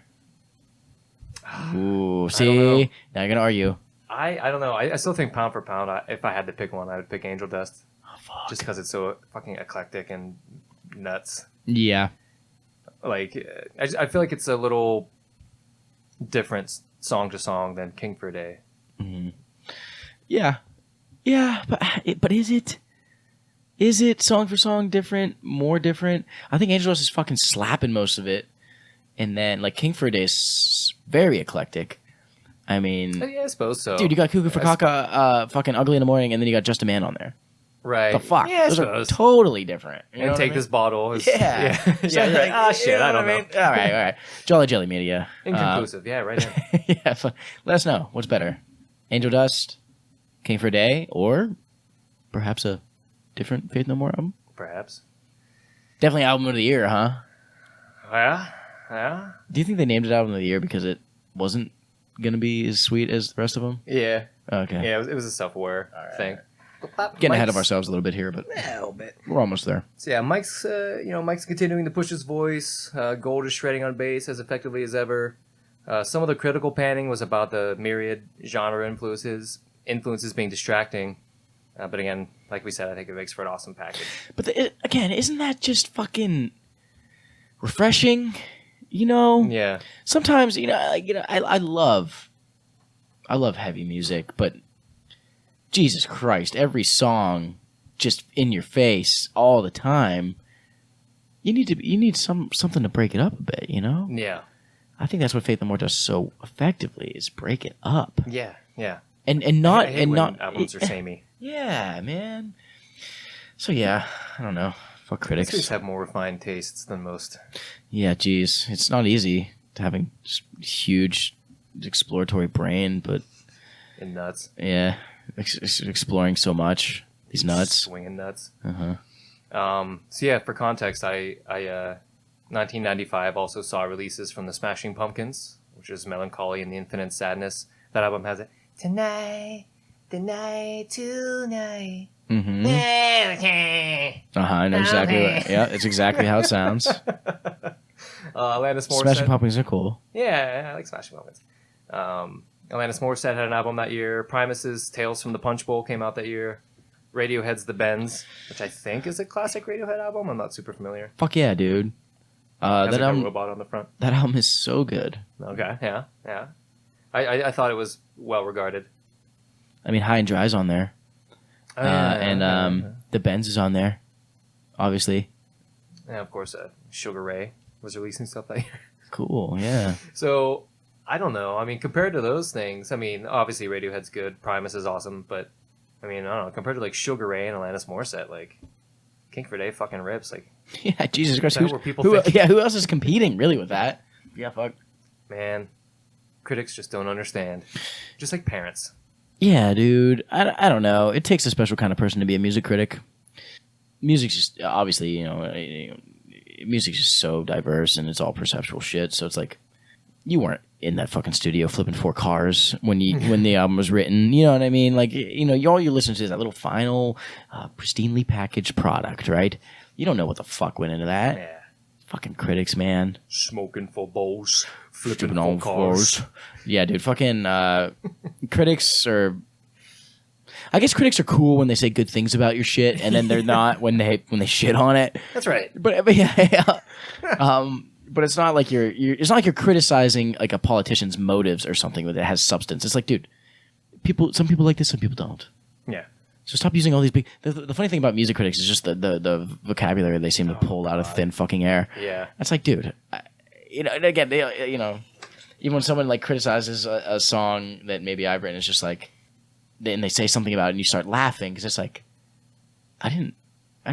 Ooh, see? Now you're gonna argue. I don't know. I still think pound for pound, if I had to pick one, I would pick Angel Dust. Oh, fuck. Just because it's so fucking eclectic and nuts. Yeah. Like, I feel like it's a little different song to song than King for a Day. Mm-hmm. Yeah, but is it? Is it song for song different? More different? I think Angel Dust is fucking slapping most of it, and then like King for a Day is very eclectic. I mean, yeah, I suppose so. Dude, you got Cuckoo for Kaka, fucking Ugly in the Morning, and then you got Just a Man on there. Right. The fuck? Yeah, those are totally different. You and Take This Bottle. Yeah. Yeah. Like, shit, I don't know. All right. Jolly Jelly Media. Inconclusive. Yeah, right in. Yeah, so let us know. What's better? Angel Dust, King for a Day, or perhaps a different Faith No More album? Perhaps. Definitely album of the year, huh? Yeah. Do you think they named it album of the year because it wasn't going to be as sweet as the rest of them? Yeah. Okay. Yeah, it was a self-aware thing. Getting ahead of ourselves a little bit here, but a little bit. We're almost there. So yeah, Mike's continuing to push his voice. Gold is shredding on bass as effectively as ever. Some of the critical panning was about the myriad genre influences being distracting. But again, like we said, I think it makes for an awesome package. But again, isn't that just fucking refreshing? You know? Yeah. Sometimes, I love heavy music, but Jesus Christ, every song just in your face all the time. You need something to break it up a bit, you know? Yeah. I think that's what Faith No More does so effectively, is break it up. Yeah. And not I hate when albums are samey. Yeah, man. So yeah, I don't know. Fuck critics. Critics have more refined tastes than most. Yeah, geez, it's not easy to having just huge exploratory brain, but And nuts. yeah, exploring so much. These nuts, swinging nuts. Uh-huh. So yeah, for context, I 1995 also saw releases from the Smashing Pumpkins, which is Melancholy and the Infinite Sadness. That album has a Tonight, the night tonight. Mm-hmm. Okay. I know exactly. Yeah, it's exactly how it sounds. Alanis Morissette. Smashing Pumpkins are cool. Yeah, I like Smashing Pumpkins. Alanis Morissette had an album that year. Primus's Tales from the Punch Bowl came out that year. Radiohead's The Bends, which I think is a classic Radiohead album. I'm not super familiar. Fuck yeah, dude. Has That a album, robot on the front. that album is so good. Okay, yeah. I thought it was well regarded. I mean, High and Dry's on there. The Benz is on there, obviously. And of course, Sugar Ray was releasing stuff that year. Cool, yeah. So, I don't know. I mean, compared to those things, I mean, obviously Radiohead's good. Primus is awesome. But, I mean, I don't know. Compared to, like, Sugar Ray and Alanis Morissette, like, King for Day fucking rips. Like, Yeah, Jesus Christ. Is that what people think? Who else is competing, really, with that? Yeah, fuck. man, critics just don't understand. Just like parents. Yeah, dude. I don't know. It takes a special kind of person to be a music critic. Music's just, obviously, music's just so diverse and it's all perceptual shit. So it's like, you weren't in that fucking studio flipping 4 cars when the album was written. You know what I mean? Like, all you listen to is that little final, pristinely packaged product, right? You don't know what the fuck went into that. Yeah. Fucking critics, man. Smoking for bowls, flipping Flipping for on cars. cars. Yeah, dude. Fucking critics are. I guess critics are cool when they say good things about your shit, and then they're not when they shit on it. That's right. But yeah. But it's not like it's not like you're criticizing like a politician's motives or something that has substance. It's like, dude, some people like this, some people don't. Yeah. So stop using all these big. The funny thing about music critics is just the vocabulary they seem to pull out of thin fucking air. Yeah. It's like, dude, and again, even when someone like criticizes a song that maybe I've written, it's just like, and they say something about it, and you start laughing because it's like, I didn't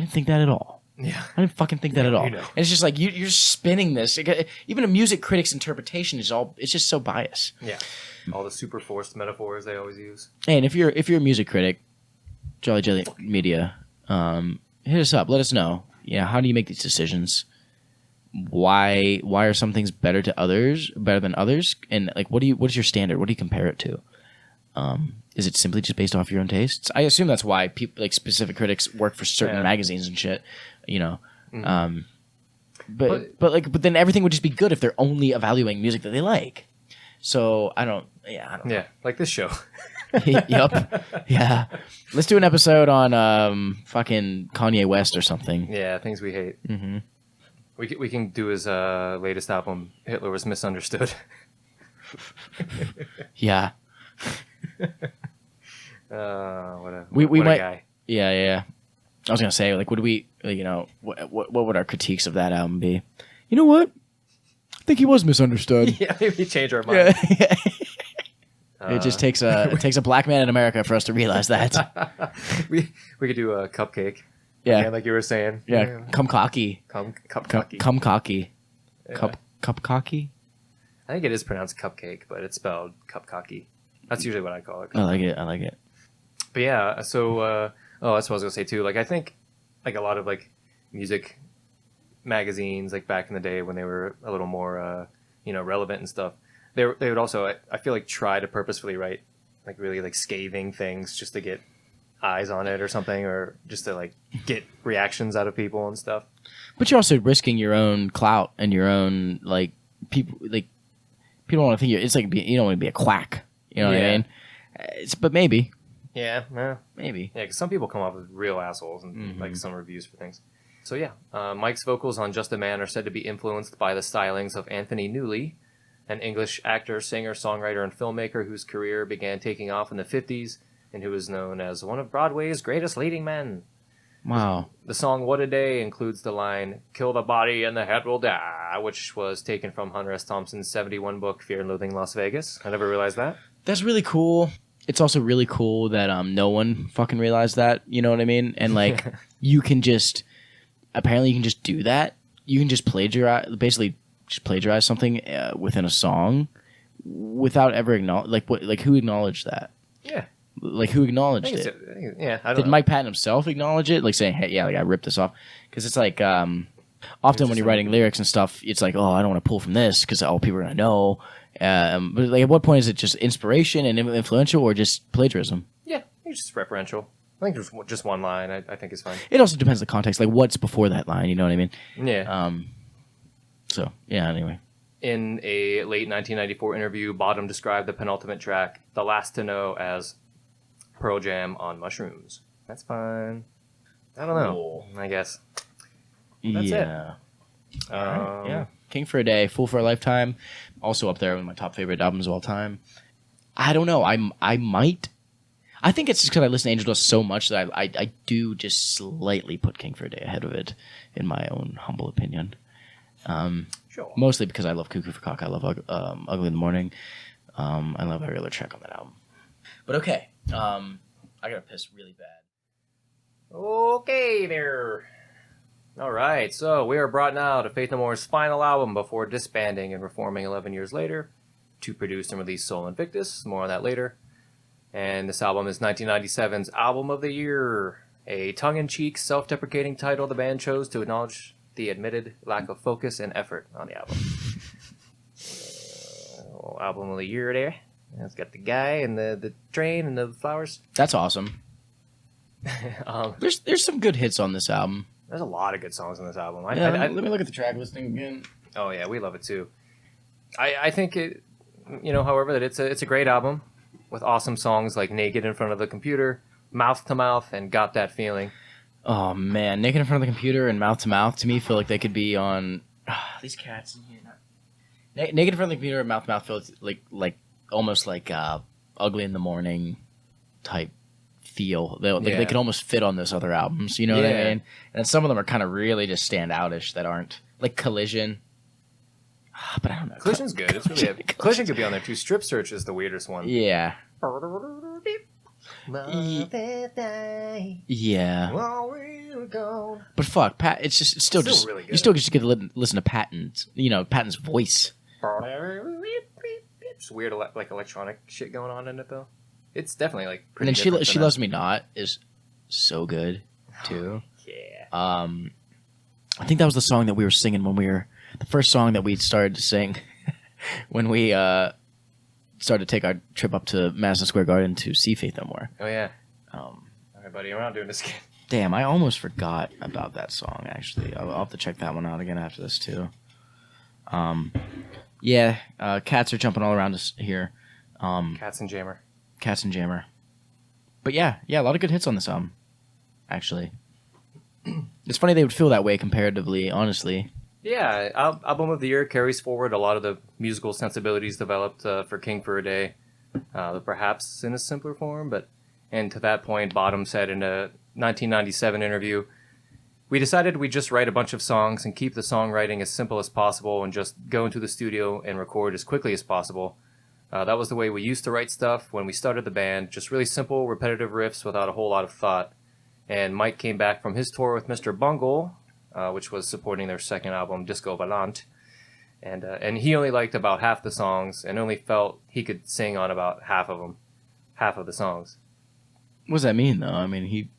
think that at all. Yeah. I didn't fucking think that at all. You know. And it's just like you're spinning this. Even a music critic's interpretation it's just so biased. Yeah. All the super forced metaphors they always use. Hey, and if you're a music critic, Jolly Jelly Media, hit us up. Let us know. How do you make these decisions? Why are some things better than others? And like, what is your standard? What do you compare it to? Is it simply just based off your own tastes? I assume that's why people, like specific critics, work for certain magazines and shit. Mm-hmm. But then everything would just be good if they're only evaluating music that they like. So I don't know. Yeah, like this show. Yup. Yeah. Let's do an episode on fucking Kanye West or something. Yeah, things we hate. Mm-hmm. We can do his latest album, Hitler Was Misunderstood. Yeah. What a guy. Yeah. I was gonna say, like, what would our critiques of that album be? You know what? I think he was misunderstood. Yeah, maybe change our mind. Yeah. It just takes a black man in America for us to realize that. we could do a Cupcake. Yeah, Again, like you were saying. Yeah, come cocky. Come cocky. Come cocky. Yeah. Cup cocky. I think it is pronounced Cupcake, but it's spelled Cup Cocky. That's usually what I call it. I like it. But yeah, so that's what I was gonna say too. Like I think, like a lot of like music magazines, like back in the day when they were a little more relevant and stuff, they would also, I feel like, try to purposefully write like really like scathing things just to get eyes on it or something, or just to like get reactions out of people and stuff. But you're also risking your own clout and your own like people don't want to think it's like you don't want to be a quack. You know what I mean? But maybe. Yeah, maybe. Yeah, because some people come off as real assholes and like some reviews for things. So yeah, Mike's vocals on Just a Man are said to be influenced by the stylings of Anthony Newley, an English actor, singer, songwriter, and filmmaker whose career began taking off in the 50s and who is known as one of Broadway's greatest leading men. Wow. The song What a Day includes the line, "Kill the body and the head will die," which was taken from Hunter S. Thompson's 71 book Fear and Loathing in Las Vegas. I never realized that. That's really cool. It's also really cool that no one fucking realized that. You know what I mean? And like, apparently you can just do that. You can just plagiarize something within a song without ever who acknowledged that? Yeah. Like, who acknowledged it? I don't Did know. Mike Patton himself acknowledge it? Like saying, hey, yeah, like I ripped this off. Because it's like, Often It's when just you're writing lyrics and stuff, it's like, oh, I don't want to pull from this because all people are gonna know. But like, at what point is it just inspiration and influential, or just plagiarism? Yeah, it's just referential. I think there's just one line. I think is fine. It also depends on the context, like what's before that line. You know what I mean? Yeah. So yeah. Anyway, In a late 1994 interview, Bottom described the penultimate track, "The Last to Know," as Pearl Jam on mushrooms. That's fine. I don't know. I guess. That's yeah. it. Yeah. King for a Day, Fool for a Lifetime, also up there with my top favorite albums of all time. I don't know. I might. I think it's just because I listen to Angel Dust so much that I do just slightly put King for a Day ahead of it, in my own humble opinion. Sure. Mostly because I love Cuckoo for Cock. I love Ugly in the Morning. I love every other track on that album. But okay. I gotta piss really bad. Okay, there. All right, so we are brought now to Faith No More's final album before disbanding and reforming 11 years later to produce and release Sol Invictus. More on that later. And this album is 1997's Album of the Year, a tongue-in-cheek, self-deprecating title the band chose to acknowledge the admitted lack of focus and effort on the album. Album of the Year there. It's got the guy and the train and the flowers. That's awesome. There's some good hits on this album. There's a lot of good songs on this album. Let me look at the track listing again. Oh yeah, we love it too. I think it, however, that it's a great album with awesome songs like "Naked in Front of the Computer," "Mouth to Mouth," and "Got That Feeling." Oh man, "Naked in Front of the Computer" and "Mouth to Mouth" to me feel like they could be on these cats in here. "Naked in Front of the Computer" and "Mouth to Mouth" feels like almost like "Ugly in the Morning" type feel. They could almost fit on those other albums. You know what I mean? And some of them are kind of really just standoutish that aren't like "Collision." But I don't know. Collision's good. It's really Collision could be on there too. "Strip Search" is the weirdest one. Yeah. Yeah. But fuck, Pat. It's still just really good. You still just get to listen to Patton's voice. It's weird, like electronic shit going on in it though. It's definitely like And pretty. then different She than Loves Me Not is so good too. Yeah. I think that was the song that we were singing the first song that we started to sing when we started to take our trip up to Madison Square Garden to see Faith No More. Oh yeah. Everybody around doing this again. Damn, I almost forgot about that song. Actually, I'll have to check that one out again after this too. Yeah, cats are jumping all around us here. Cats and Jammer. Cats and Jammer. But yeah, a lot of good hits on this album. Actually, it's funny they would feel that way comparatively, honestly. Yeah, Album of the Year carries forward a lot of the musical sensibilities developed for King for a Day, perhaps in a simpler form. And to that point, Bottom said in a 1997 interview, "We decided we'd just write a bunch of songs and keep the songwriting as simple as possible and just go into the studio and record as quickly as possible. That was the way we used to write stuff when we started the band, just really simple, repetitive riffs without a whole lot of thought." And Mike came back from his tour with Mr. Bungle, which was supporting their second album, Disco Volant, and he only liked about half the songs and only felt he could sing on about half of the songs. What does that mean, though? I mean, he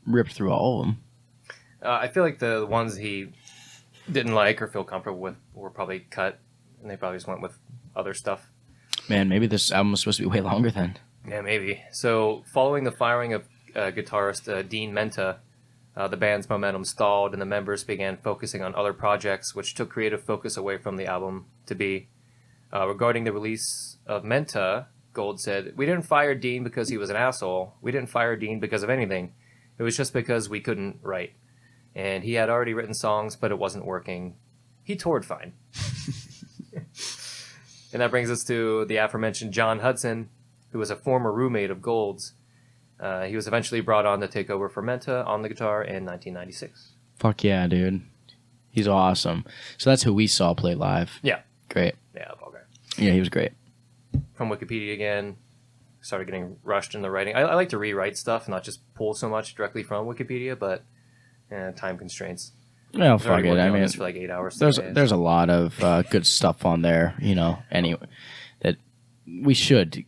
ripped through all of them. I feel like the ones he didn't like or feel comfortable with were probably cut, and they probably just went with other stuff. Man, maybe this album was supposed to be way longer then. Yeah, maybe. So, following the firing of guitarist Dean Menta, the band's momentum stalled, and the members began focusing on other projects, which took creative focus away from the album to be. Regarding the release of Menta, Gold said, "We didn't fire Dean because he was an asshole. We didn't fire Dean because of anything. It was just because we couldn't write. And he had already written songs, but it wasn't working. He toured fine." And that brings us to the aforementioned John Hudson, who was a former roommate of Gold's. He was eventually brought on to take over for Menta on the guitar in 1996. Fuck yeah, dude. He's awesome. So that's who we saw play live. Yeah. Great. Yeah, Paul Gray. Yeah, he was great. From Wikipedia again, started getting rushed in the writing. I like to rewrite stuff, not just pull so much directly from Wikipedia, but time constraints. Well, fuck it. I mean, for like 8 hours. There's a lot of good stuff on there, anyway, that we should,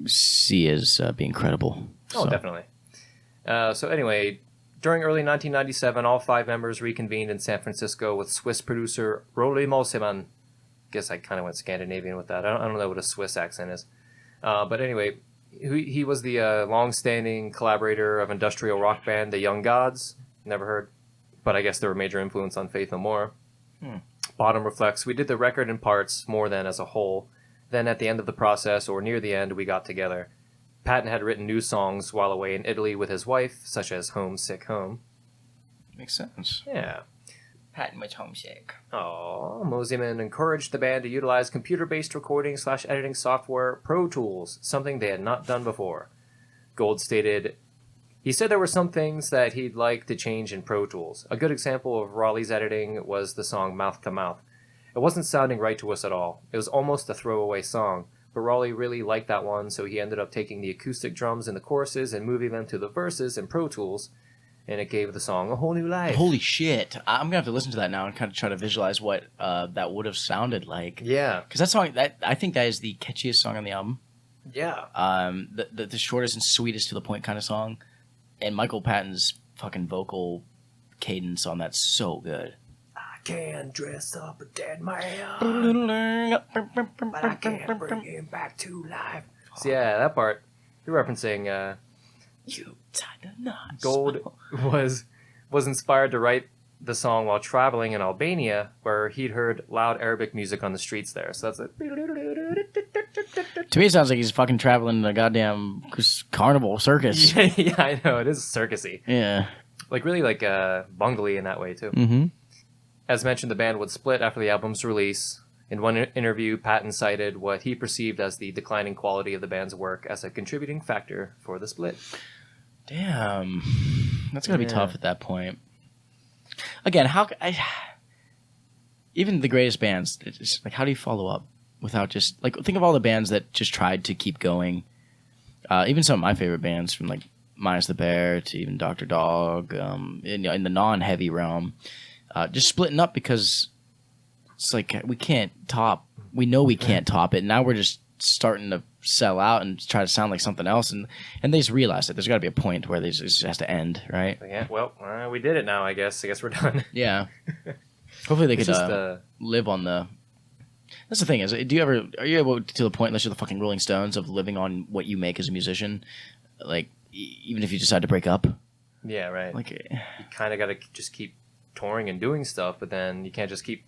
see as being credible. Oh, so. Definitely. So anyway, During early 1997, all 5 members reconvened in San Francisco with Swiss producer Rolly Moseman. Guess I kind of went Scandinavian with that. I don't know what a Swiss accent is. But anyway, he was the long-standing collaborator of industrial rock band The Young Gods. Never heard. But I guess they were a major influence on Faith No More. Bottom reflects, we did the record in parts more than as a whole. Then at the end of the process, or near the end, we got together. Patton had written new songs while away in Italy with his wife, such as Home Sick Home. Makes sense. Yeah. Patton was homesick. Aww. Mosiman encouraged the band to utilize computer-based recording/editing software Pro Tools, something they had not done before. Gold stated, he said there were some things that he'd like to change in Pro Tools. A good example of Raleigh's editing was the song Mouth to Mouth. It wasn't sounding right to us at all. It was almost a throwaway song. But Raleigh really liked that one, so he ended up taking the acoustic drums in the choruses and moving them to the verses in Pro Tools, and it gave the song a whole new life. Holy shit. I'm going to have to listen to that now and kind of try to visualize what that would have sounded like. Yeah. Because that song, I think that is the catchiest song on the album. Yeah. The shortest and sweetest to the point kind of song. And Michael Patton's fucking vocal cadence on that's so good. Can dress up a dead man, but I can't bring him back to life. So yeah, that part, you're referencing, you tied the knot. Gold was inspired to write the song while traveling in Albania, where he'd heard loud Arabic music on the streets there. So that's it. To me, it sounds like he's fucking traveling the goddamn carnival circus. Yeah, I know. It is circusy. Yeah. Like, really, like, bungly in that way, too. Mm-hmm. As mentioned, the band would split after the album's release. In one interview, Patton cited what he perceived as the declining quality of the band's work as a contributing factor for the split. Damn. That's going to be tough at that point. Again, even the greatest bands, it's like, how do you follow up without just, like, think of all the bands that just tried to keep going. Even some of my favorite bands, from, like, Minus the Bear to even Dr. Dog, in the non-heavy realm. Just splitting up because it's like we know we can't top it. Now we're just starting to sell out and try to sound like something else, and they just realize that there's got to be a point where this just has to end, right? Yeah, well, we did it now, I guess. I guess we're done. Yeah. Hopefully they could live on the... That's the thing, are you able to the point, unless you're the fucking Rolling Stones, of living on what you make as a musician? Like, even if you decide to break up? Yeah, right. Like, you kind of got to just keep touring and doing stuff, but then you can't just keep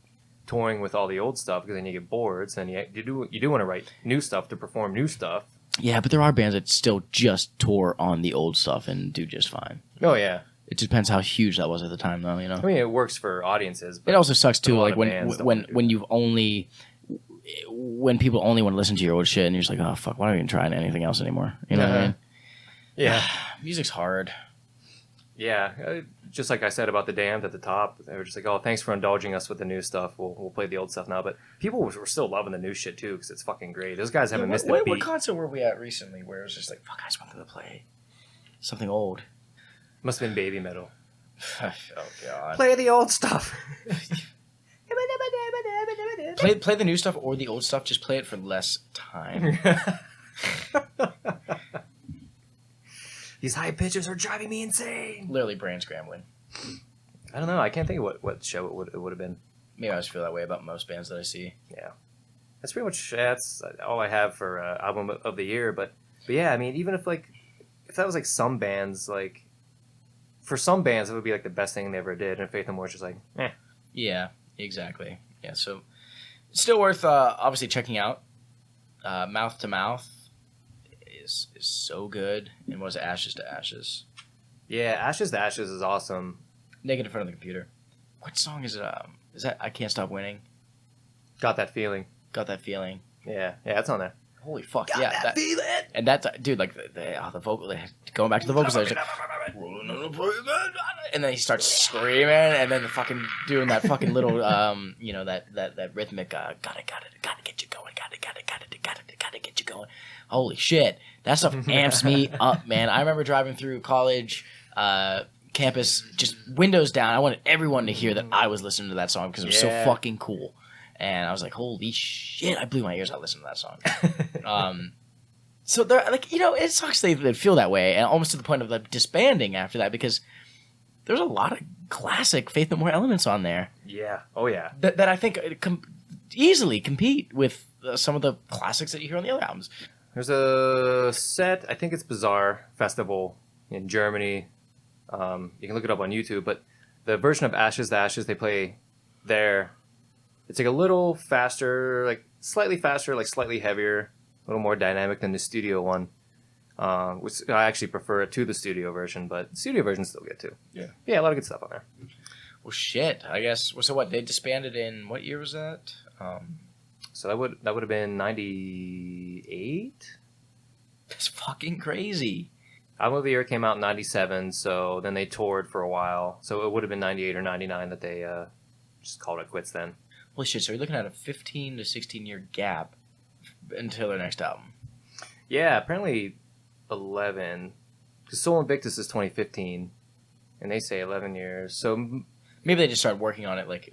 touring with all the old stuff, because then you get bored. So then you do want to write new stuff to perform new stuff. Yeah, but there are bands that still just tour on the old stuff and do just fine. Oh yeah, it just depends how huge that was at the time, though. You know, I mean, it works for audiences. But it also sucks too, like when people only want to listen to your old shit, and you're just like, oh fuck, why don't I even try anything else anymore? You know what I mean? Yeah, music's hard. Yeah, just like I said about the Damned at the top, they were just like, "Oh, thanks for indulging us with the new stuff. We'll play the old stuff now." But people were still loving the new shit too, because it's fucking great. Those guys haven't missed a beat. What concert were we at recently where it was just like, "Fuck, I just wanted to play something old"? Must have been Baby Metal. Oh god! Play the old stuff. play the new stuff or the old stuff. Just play it for less time. These high pitches are driving me insane. Literally brain scrambling. I don't know. I can't think of what show it would have been. Maybe I just feel that way about most bands that I see. Yeah, that's pretty much that's all I have for album of the year. But yeah, I mean, even if that was like some bands, like for some bands it would be like the best thing they ever did, and Faith No More is just like, eh. Yeah, exactly. Yeah, so it's still worth obviously checking out. Mouth to Mouth is so good, and was Ashes to Ashes. Yeah, Ashes to Ashes is awesome. Naked in Front of the Computer. What song is it? Is that I Can't Stop Winning? Got That Feeling. Got That Feeling. Yeah, it's on there. Holy fuck! Got yeah, that feeling. And that's dude, like the vocal. Going back to the vocals, there's like, and then he starts screaming, and then the fucking doing that fucking little that rhythmic gotta get you going, gotta get you going. Holy shit, that stuff amps me up, man. I remember driving through college campus, just windows down. I wanted everyone to hear that I was listening to that song because it was so fucking cool. And I was like, holy shit, I blew my ears out listening to that song. So they're like, it sucks they feel that way, and almost to the point of like disbanding after that, because there's a lot of classic Faith No More elements on there. Yeah. Oh yeah. That I think easily compete with some of the classics that you hear on the other albums. There's a set, I think it's Bizarre Festival in Germany. You can look it up on YouTube, but the version of Ashes to Ashes they play there, it's like a little faster, like slightly faster, like slightly heavier, a little more dynamic than the studio one, which I actually prefer it to the studio version, but the studio version's still good too. Yeah, a lot of good stuff on there. Well, shit, I guess. So what, they disbanded in, what year was that? So that would have been 98? That's fucking crazy. Album of the Year came out in 97, so then they toured for a while. So it would have been 98 or 99 that they just called it quits then. Holy shit, so you're looking at a 15 to 16 year gap until their next album. Yeah, apparently 11. Because Sol Invictus is 2015, and they say 11 years. So maybe they just started working on it, like,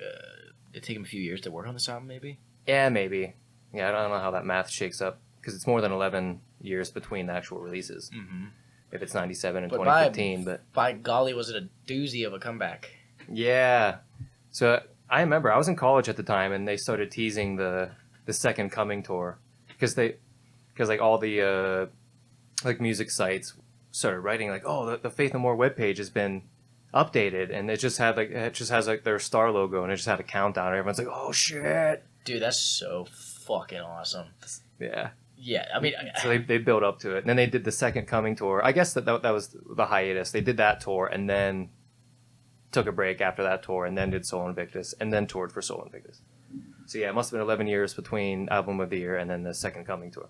it took them a few years to work on this album, maybe? Yeah, maybe. Yeah, I don't know how that math shakes up, because it's more than 11 years between the actual releases. Mm-hmm. If it's 97 and 2015, but by golly, was it a doozy of a comeback? Yeah. So I remember I was in college at the time, and they started teasing the Second Coming tour, because like all the like music sites started writing like, oh, the Faith No More webpage has been updated, and it just has like their star logo, and it just had a countdown, and everyone's like, oh shit, dude, that's so fucking awesome. Yeah. Yeah, I mean, so they built up to it, and then they did the Second Coming tour. I guess that was the hiatus. They did that tour, and then took a break after that tour, and then did Sol Invictus, and then toured for Sol Invictus. So yeah, it must have been 11 years between Album of the Year and then the Second Coming tour.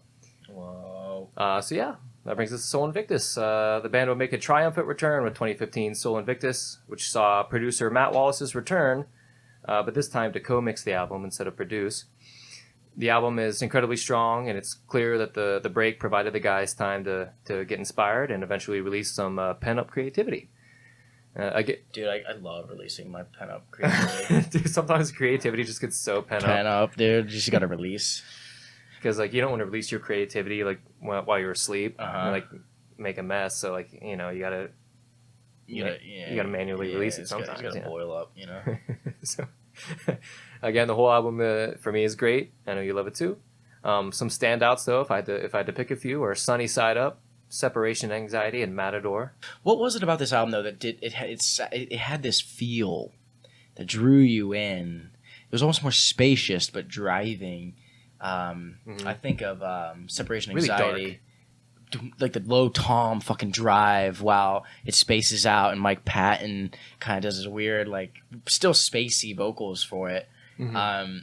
Whoa. So yeah, that brings us to Sol Invictus. The band would make a triumphant return with 2015 Sol Invictus, which saw producer Matt Wallace's return, but this time to co-mix the album instead of produce. The album is incredibly strong, and it's clear that the break provided the guys time to get inspired and eventually release some pent-up creativity. Dude, I love releasing my pent-up creativity. Dude, sometimes creativity just gets so pent up. Pent up, dude. You just gotta release. Because like you don't want to release your creativity like while you're asleep, and, like make a mess. So like you gotta manually release it sometimes. You gotta boil up, you know. So again, the whole album for me is great. I know you love it too. Some standouts though, if I had to pick a few, are Sunny Side Up, Separation Anxiety, and Matador. What was it about this album though that it had this feel that drew you in? It was almost more spacious but driving. I think of Separation Anxiety, really like the low tom fucking drive while it spaces out, and Mike Patton kind of does his weird like still spacey vocals for it. Mm-hmm.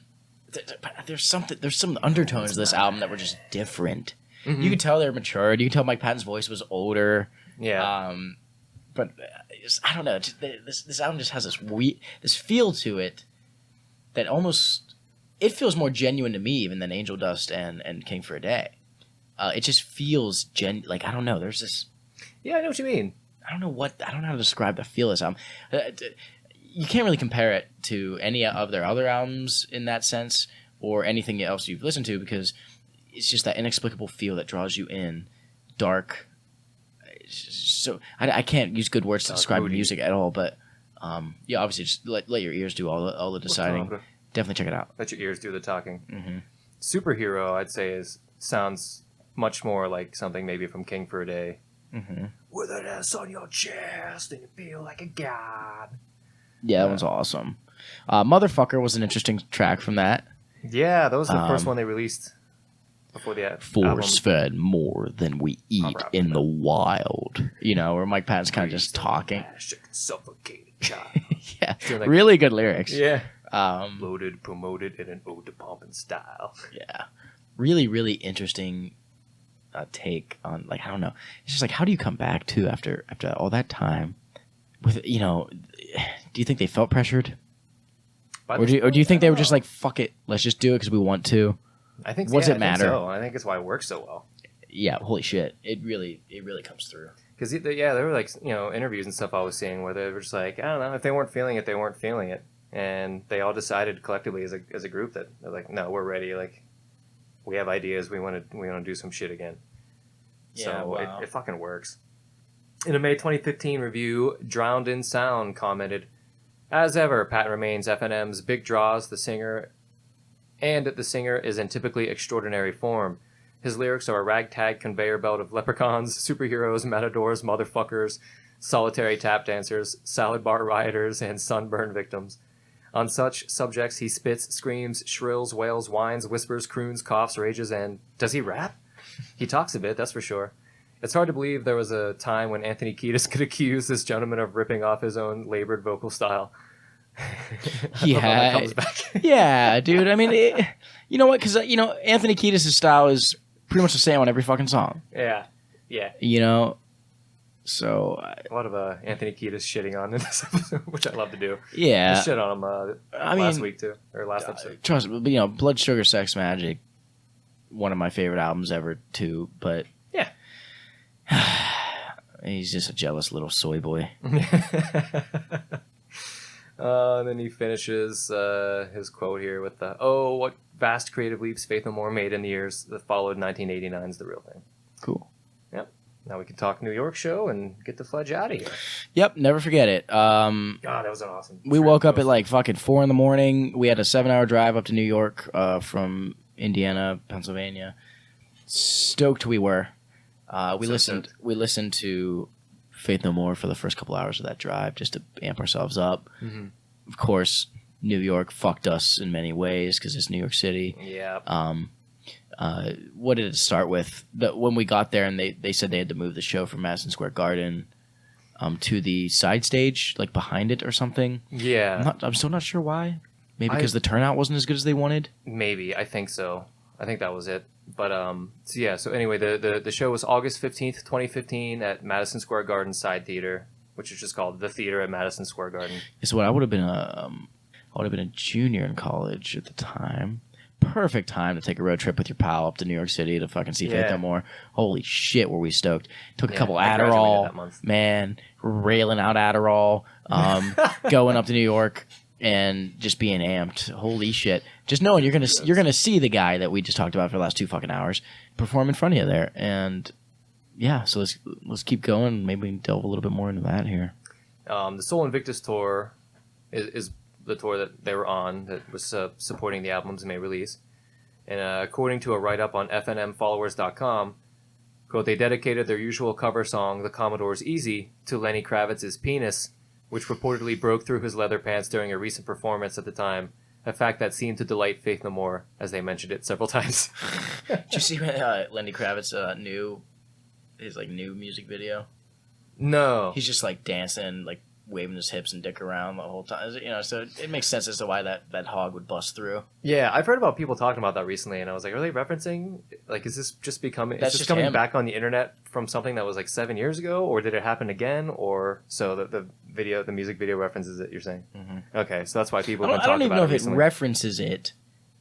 But there's some undertones of this album that were just different. Mm-hmm. You could tell they were matured. You could tell Mike Patton's voice was older. Yeah. But I don't know. This album just has this feel to it that almost it feels more genuine to me even than Angel Dust and King for a Day. It just feels like I don't know. There's this. Yeah, I know what you mean. I don't know how to describe the feel of this album. You can't really compare it to any of their other albums in that sense, or anything else you've listened to, because it's just that inexplicable feel that draws you in, dark. So I can't use good words to describe music at all, but yeah, obviously just let your ears do all the deciding. Definitely check it out. Let your ears do the talking. Mm-hmm. Superhero, I'd say, sounds much more like something maybe from King for a Day. Mm-hmm. With an S on your chest and you feel like a god. Yeah, that one's awesome. Motherfucker was an interesting track from that. Yeah, that was the first one they released before the Force fed more than we eat in the wild. You know, where Mike Patton's kind of just talking. Suffocated child. Yeah, really good lyrics. Yeah. Loaded, promoted in an ode to pomp and style. Yeah. Really, really interesting take on, like, I don't know. It's just like, how do you come back to after all that time? With, you know, do you think they felt pressured? Or do you think they were just like, fuck it, let's just do it because we want to? I think. What's it matter? So. I think it's why it works so well. Yeah, holy shit, it really comes through. Because there were like interviews and stuff I was seeing where they were just like, I don't know, if they weren't feeling it, they weren't feeling it, and they all decided collectively as a group that they're like, no, we're ready. Like, we have ideas. We want to do some shit again. Yeah, so wow. It fucking works. In a May 2015 review, Drowned in Sound commented, "As ever, Pat remains FNM's big draws, the singer is in typically extraordinary form. His lyrics are a ragtag conveyor belt of leprechauns, superheroes, matadors, motherfuckers, solitary tap dancers, salad bar rioters, and sunburn victims. On such subjects, he spits, screams, shrills, wails, whines, whispers, croons, coughs, rages, and does he rap? He talks a bit, that's for sure. It's hard to believe there was a time when Anthony Kiedis could accuse this gentleman of ripping off his own labored vocal style." Yeah, Comes back. yeah, dude. I mean, you know what? Because Anthony Kiedis' style is pretty much the same on every fucking song. Yeah. So A lot of Anthony Kiedis shitting on in this episode, which I love to do. yeah, I shit on him last week too, or last episode. Trust me, Blood Sugar Sex Magic, one of my favorite albums ever too. But yeah, he's just a jealous little soy boy. And then he finishes his quote here with "Oh, what vast creative leaps Faith No More made in the years that followed 1989 is the real thing." Cool. Yep. Now we can talk New York show and get the fudge out of here. Yep, never forget it. God, that was an awesome. We woke up at like fucking 4 a.m. We had a 7-hour drive up to New York from Indiana, Pennsylvania. Stoked we were. We listened to Faith No More for the first couple hours of that drive just to amp ourselves up. Mm-hmm. Of course, New York fucked us in many ways because it's New York City. Yeah. What did it start with? When we got there and they said they had to move the show from Madison Square Garden to the side stage, like behind it or something. Yeah. I'm still not sure why. Maybe because the turnout wasn't as good as they wanted. Maybe. I think so. I think that was it. But so anyway, the show was August 15th, 2015 at Madison Square Garden Side Theater, which is just called The Theater at Madison Square Garden. So I would have been a junior in college at the time. Perfect time to take a road trip with your pal up to New York City to fucking see Faith No More. Holy shit, were we stoked. Took a couple Adderall, man, railing out Adderall, going up to New York and just being amped. Holy shit. Just knowing you're gonna see the guy that we just talked about for the last 2 fucking hours perform in front of you there. And yeah, so let's keep going. Maybe we can delve a little bit more into that here. The Sol Invictus tour is the tour that they were on that was supporting the album's May release. And according to a write-up on FNMfollowers.com, quote, they dedicated their usual cover song, The Commodore's Easy, to Lenny Kravitz's penis, which reportedly broke through his leather pants during a recent performance at the time, a fact that seemed to delight Faith No More, as they mentioned it several times. Did you see Lenny Kravitz his new music video? No. He's just like dancing, like waving his hips and dick around the whole time. So it makes sense as to why that hog would bust through. Yeah, I've heard about people talking about that recently, and I was like, are they referencing, like, is this just becoming, is this coming back on the internet from something that was like 7 years ago, or did it happen again, or so the music video references it, you're saying? Mm-hmm. Okay, so that's why people have been talking about it. I don't even know if it references it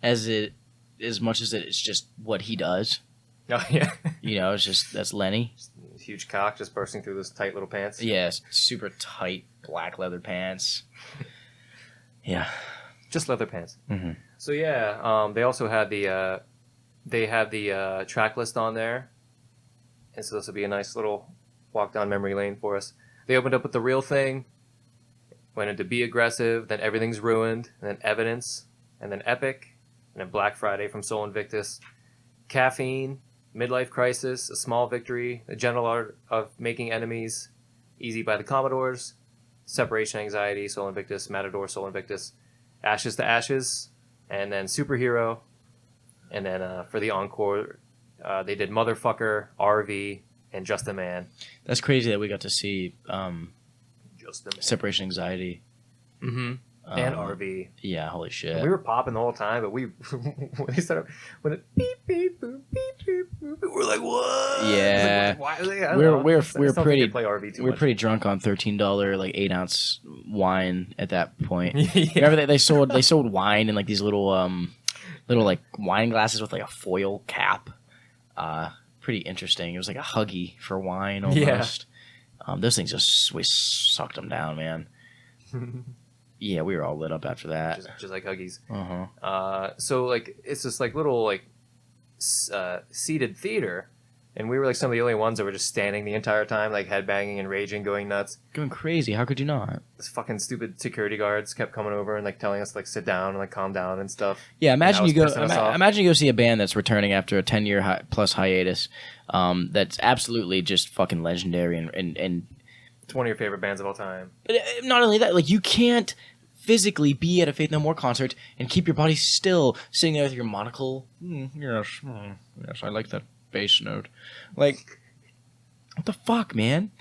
as much as it's just what he does. Oh, yeah. It's just, that's Lenny. Huge cock just bursting through those tight little pants. Yes, super tight black leather pants. Yeah, just leather pants. Mm-hmm. So yeah, they also had the track list on there, and so this will be a nice little walk down memory lane for us. They opened up with The Real Thing, went into Be Aggressive, then Everything's Ruined, and then Evidence, and then Epic, and then Black Friday from Sol Invictus, Caffeine, Midlife Crisis, A Small Victory, The General Art of Making Enemies, Easy by the Commodores, Separation Anxiety, Sol Invictus, Matador, Sol Invictus, Ashes to Ashes, and then Superhero. And then for the encore, they did Motherfucker, RV, and Just a Man. That's crazy that we got to see Just a Man. Separation Anxiety. Mm-hmm. And RV. Yeah, holy shit. And we were popping the whole time, but when they started, when it beep, beep, boop, beep, beep, boop, we're like, what? Yeah. We're pretty drunk on $13 like 8-ounce wine at that point. Yeah. Remember they sold wine in like these little like wine glasses with like a foil cap. Pretty interesting. It was like a Huggy for wine almost. Yeah. Those things we sucked them down, man. Yeah, we were all lit up after that. Just like Huggies. Uh-huh. So like it's this like little like seated theater, And we were like some of the only ones that were just standing the entire time, like headbanging and raging, going nuts. Going crazy. How could you not? This fucking stupid security guards kept coming over and like telling us to like sit down and like calm down and stuff. Yeah, imagine you go. Imagine Imagine you go see a band that's returning after a 10-year plus hiatus. That's absolutely just fucking legendary and it's one of your favorite bands of all time. But not only that, like you can't physically be at a Faith No More concert and keep your body still, sitting there with your monocle. Yes, I like that bass note. Like, what the fuck, man?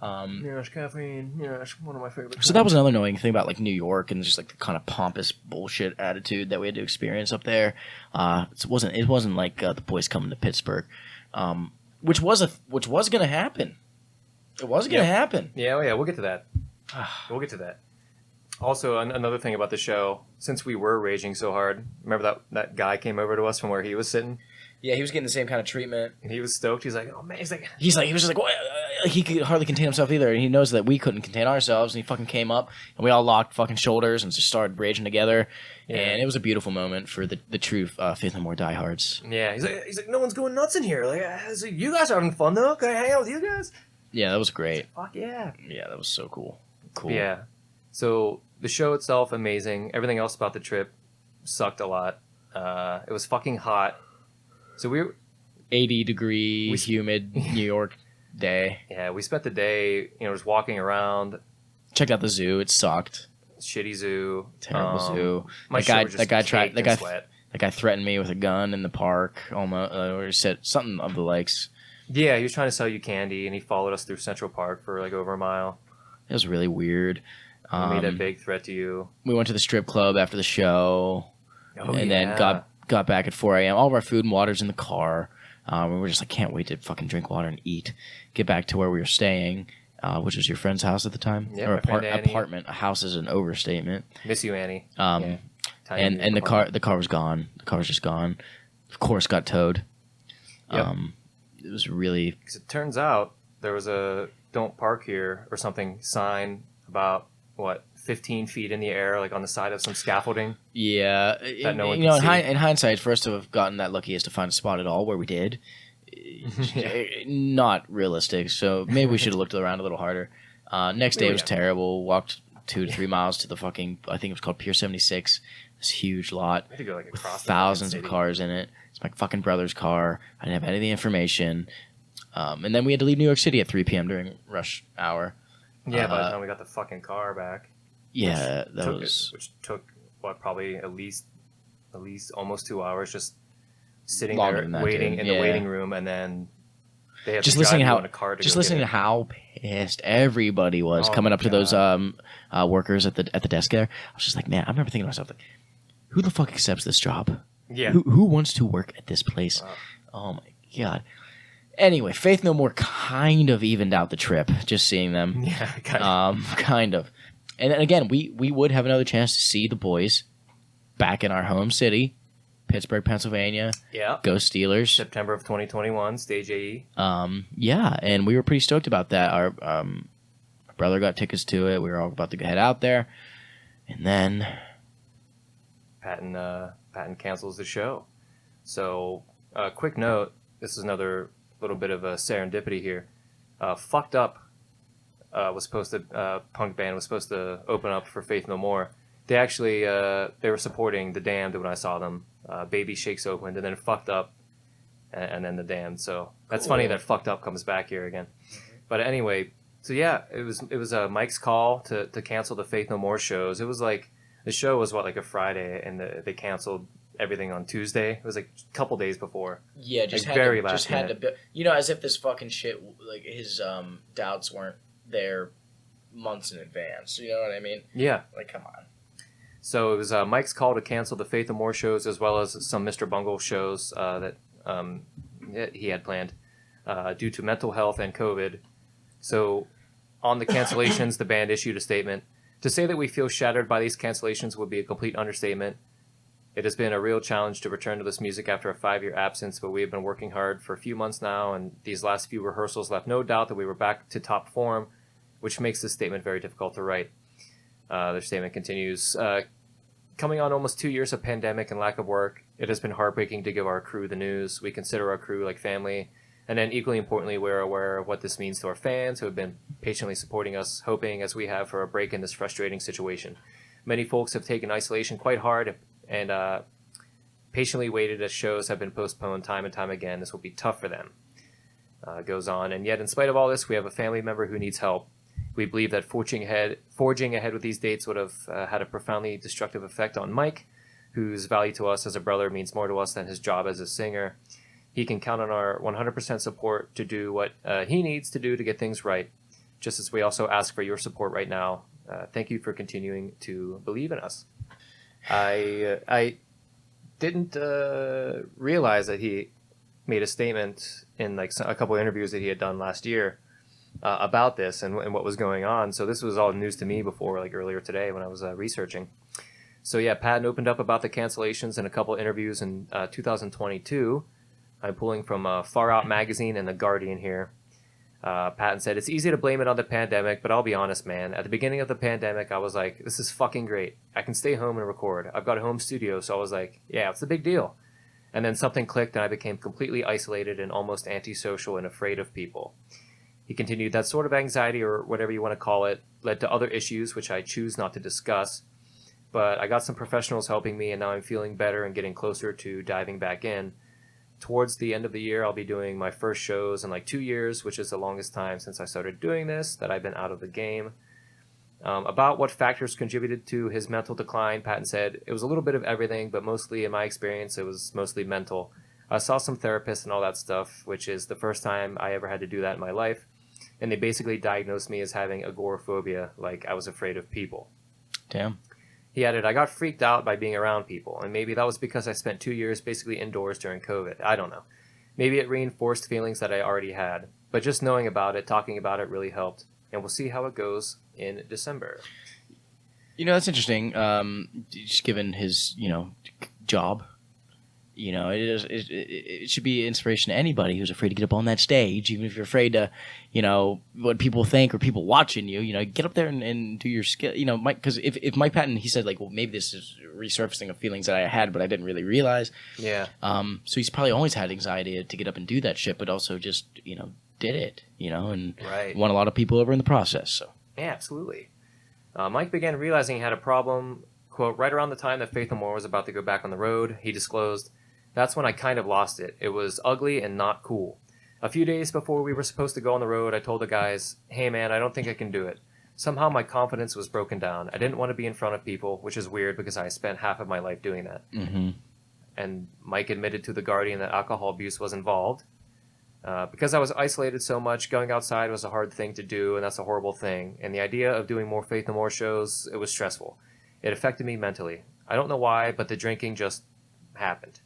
Yes, caffeine. Yes, one of my favorite. So that was another annoying thing about like New York and just like the kind of pompous bullshit attitude that we had to experience up there. It wasn't like the boys coming to Pittsburgh, which was gonna happen. It was gonna happen. Yeah, we'll get to that. We'll get to that. Also, another thing about the show, since we were raging so hard, remember that guy came over to us from where he was sitting? Yeah, he was getting the same kind of treatment. And he was stoked. He's like, oh man, he was just like, what? He could hardly contain himself either. And he knows that we couldn't contain ourselves. And he fucking came up and we all locked fucking shoulders and just started raging together. Yeah. And it was a beautiful moment for the true Faith No More diehards. Yeah, he's like, no one's going nuts in here. Like, you guys are having fun though. Can I hang out with you guys? Yeah, that was great. Fuck yeah. Yeah, that was so cool. Cool. Yeah. So the show itself, amazing. Everything else about the trip sucked a lot. It was fucking hot. So we were 80-degree, humid New York day. Yeah, we spent the day, just walking around. Checked out the zoo. It sucked. Shitty zoo. Terrible zoo. That guy threatened me with a gun in the park. Almost, or said something of the likes. Yeah, he was trying to sell you candy, and he followed us through Central Park for like over a mile. It was really weird. He made a big threat to you. We went to the strip club after the show, then got back at 4 a.m. All of our food and water's in the car. We were just like, can't wait to fucking drink water and eat. Get back to where we were staying, which was your friend's house at the time? Yeah, or apartment. A house is an overstatement. Miss you, Annie. And the car was gone. The car was just gone. Of course, got towed. Yep. It was really... Because it turns out there was a "Don't park here" or something sign about 15 feet in the air, like on the side of some scaffolding. Yeah, that no one can see. In hindsight, for us to have gotten that lucky is to find a spot at all where we did. Not realistic. So maybe we should have looked around a little harder. Next day was terrible. Walked 2 to 3 miles to the fucking, I think it was called Pier 76. This huge lot I had to go, like, across with thousands of cars in it. It's my fucking brother's car. I didn't have any of the information. And then we had to leave New York City at 3 p.m. during rush hour. Yeah, by the time we got the fucking car back. Yeah, which took probably at least almost 2 hours just sitting Longer there waiting in the waiting room, and then they had to listening drive you in a car to listening to how pissed everybody was coming up to those workers at the desk there. I was just like, man, I remember thinking to myself, like, who the fuck accepts this job? Yeah, who wants to work at this place? Wow. Oh my god. Anyway, Faith No More kind of evened out the trip, just seeing them. Yeah, kind of. And then again, we would have another chance to see the boys back in our home city, Pittsburgh, Pennsylvania. Yeah. Go Steelers. September of 2021, Stage AE. Yeah, and we were pretty stoked about that. Our brother got tickets to it. We were all about to head out there. And then Patton cancels the show. So, quick note, this is another little bit of a serendipity here. Fucked Up was supposed to punk band was supposed to open up for Faith No More. They actually they were supporting The Damned when I saw them. Baby Shakes opened, and then Fucked Up, and then The Damned. So that's cool. funny that Fucked Up comes back here again. Mm-hmm. But anyway, so yeah, it was Mike's call to cancel the Faith No More shows. It was like the show was like a Friday, and they canceled everything on Tuesday. It was like a couple days before. Yeah, just like very last minute. As if this fucking shit, like his doubts weren't there months in advance. You know what I mean? Yeah. Like, come on. So it was Mike's call to cancel the Faith No More shows, as well as some Mr. Bungle shows that he had planned due to mental health and COVID. So on the cancellations, the band issued a statement. To say that we feel shattered by these cancellations would be a complete understatement. It has been a real challenge to return to this music after a 5-year absence, but we have been working hard for a few months now, and these last few rehearsals left no doubt that we were back to top form, which makes this statement very difficult to write. Their statement continues, coming on almost 2 years of pandemic and lack of work, it has been heartbreaking to give our crew the news. We consider our crew like family. And then equally importantly, we're aware of what this means to our fans who have been patiently supporting us, hoping as we have for a break in this frustrating situation. Many folks have taken isolation quite hard and patiently waited as shows have been postponed time and time again. This will be tough for them. Goes on, and yet in spite of all this, we have a family member who needs help. We believe that forging ahead with these dates would have had a profoundly destructive effect on Mike, whose value to us as a brother means more to us than his job as a singer. He can count on our 100% support to do what he needs to do to get things right, just as we also ask for your support right now. Thank you for continuing to believe in us. I didn't realize that he made a statement in like a couple of interviews that he had done last year about this and what was going on. So this was all news to me before, like earlier today when I was researching. So yeah, Patton opened up about the cancellations in a couple of interviews in 2022. I'm pulling from Far Out Magazine and The Guardian here. Patton said, "It's easy to blame it on the pandemic, but I'll be honest, man. At the beginning of the pandemic, I was like, this is fucking great. I can stay home and record. I've got a home studio, so I was like, yeah, it's a big deal. And then something clicked and I became completely isolated and almost antisocial and afraid of people." He continued, "That sort of anxiety, or whatever you want to call it, led to other issues which I choose not to discuss. But I got some professionals helping me, and now I'm feeling better and getting closer to diving back in. Towards the end of the year, I'll be doing my first shows in like 2 years, which is the longest time since I started doing this that I've been out of the game." About what factors contributed to his mental decline, Patton said, "It was a little bit of everything, but mostly, in my experience, it was mostly mental. I saw some therapists and all that stuff, which is the first time I ever had to do that in my life. And they basically diagnosed me as having agoraphobia, like I was afraid of people." Damn. He added, "I got freaked out by being around people, and maybe that was because I spent 2 years basically indoors during COVID. I don't know. Maybe it reinforced feelings that I already had. But just knowing about it, talking about it really helped. And we'll see how it goes in December." You know, that's interesting. Just given his, job, it should be inspiration to anybody who's afraid to get up on that stage, even if you're afraid to, what people think or people watching you, get up there and do your skill. Mike, because if Mike Patton, he said like, well, maybe this is resurfacing of feelings that I had, but I didn't really realize. Yeah. So he's probably always had anxiety to get up and do that shit, but also just, did it, and Right. won a lot of people over in the process. So. Yeah, absolutely. Mike began realizing he had a problem, quote, right around the time that Faith No More was about to go back on the road. He disclosed, "That's when I kind of lost it. It was ugly and not cool. A few days before we were supposed to go on the road, I told the guys, hey man, I don't think I can do it. Somehow my confidence was broken down. I didn't want to be in front of people, which is weird because I spent half of my life doing that." Mm-hmm. And Mike admitted to The Guardian that alcohol abuse was involved. "Because I was isolated so much, going outside was a hard thing to do, and that's a horrible thing. And the idea of doing more Faith No More shows, it was stressful. It affected me mentally. I don't know why, but the drinking just happened."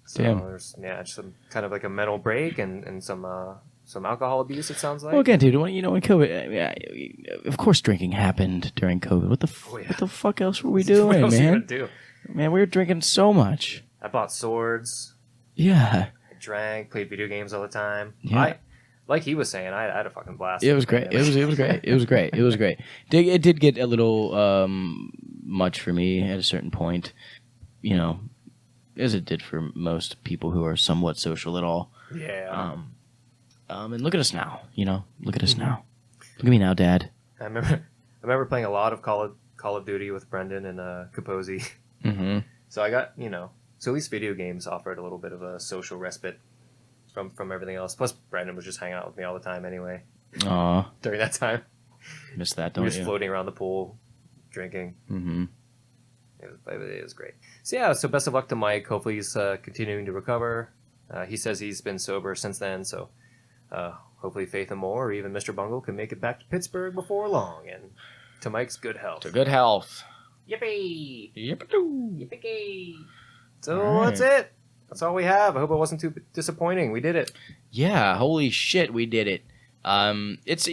So Damn. there's just some kind of like a mental break and some alcohol abuse, it sounds like. Well, again, dude, when COVID, of course, drinking happened during COVID. What the fuck else were we doing, What else are you man? gonna do? Man, we were drinking so much. I bought swords. Yeah. I drank, played video games all the time. Yeah. Like he was saying, I had a fucking blast. It was great. It was great. It was great. It was great. It did get a little much for me at a certain point, as it did for most people who are somewhat social at all. Yeah. And look at us now. Look at us now. Look at me now, Dad. I remember playing a lot of Call of Duty with Brendan and Kaposi. Mm-hmm. So I got, so at least video games offered a little bit of a social respite from everything else. Plus, Brendan was just hanging out with me all the time anyway. Aw. During that time. Miss that, We don't were just you? floating around the pool, drinking. Mm-hmm. It was great. So yeah, so best of luck to Mike. Hopefully he's continuing to recover. He says he's been sober since then, so hopefully Faith No More or even Mr. Bungle can make it back to Pittsburgh before long. And to Mike's good health. To good health. Yippee! Yippee-doo. Yippee! So All right. that's it. That's all we have. I hope it wasn't too disappointing. We did it. Yeah, holy shit, we did it. It's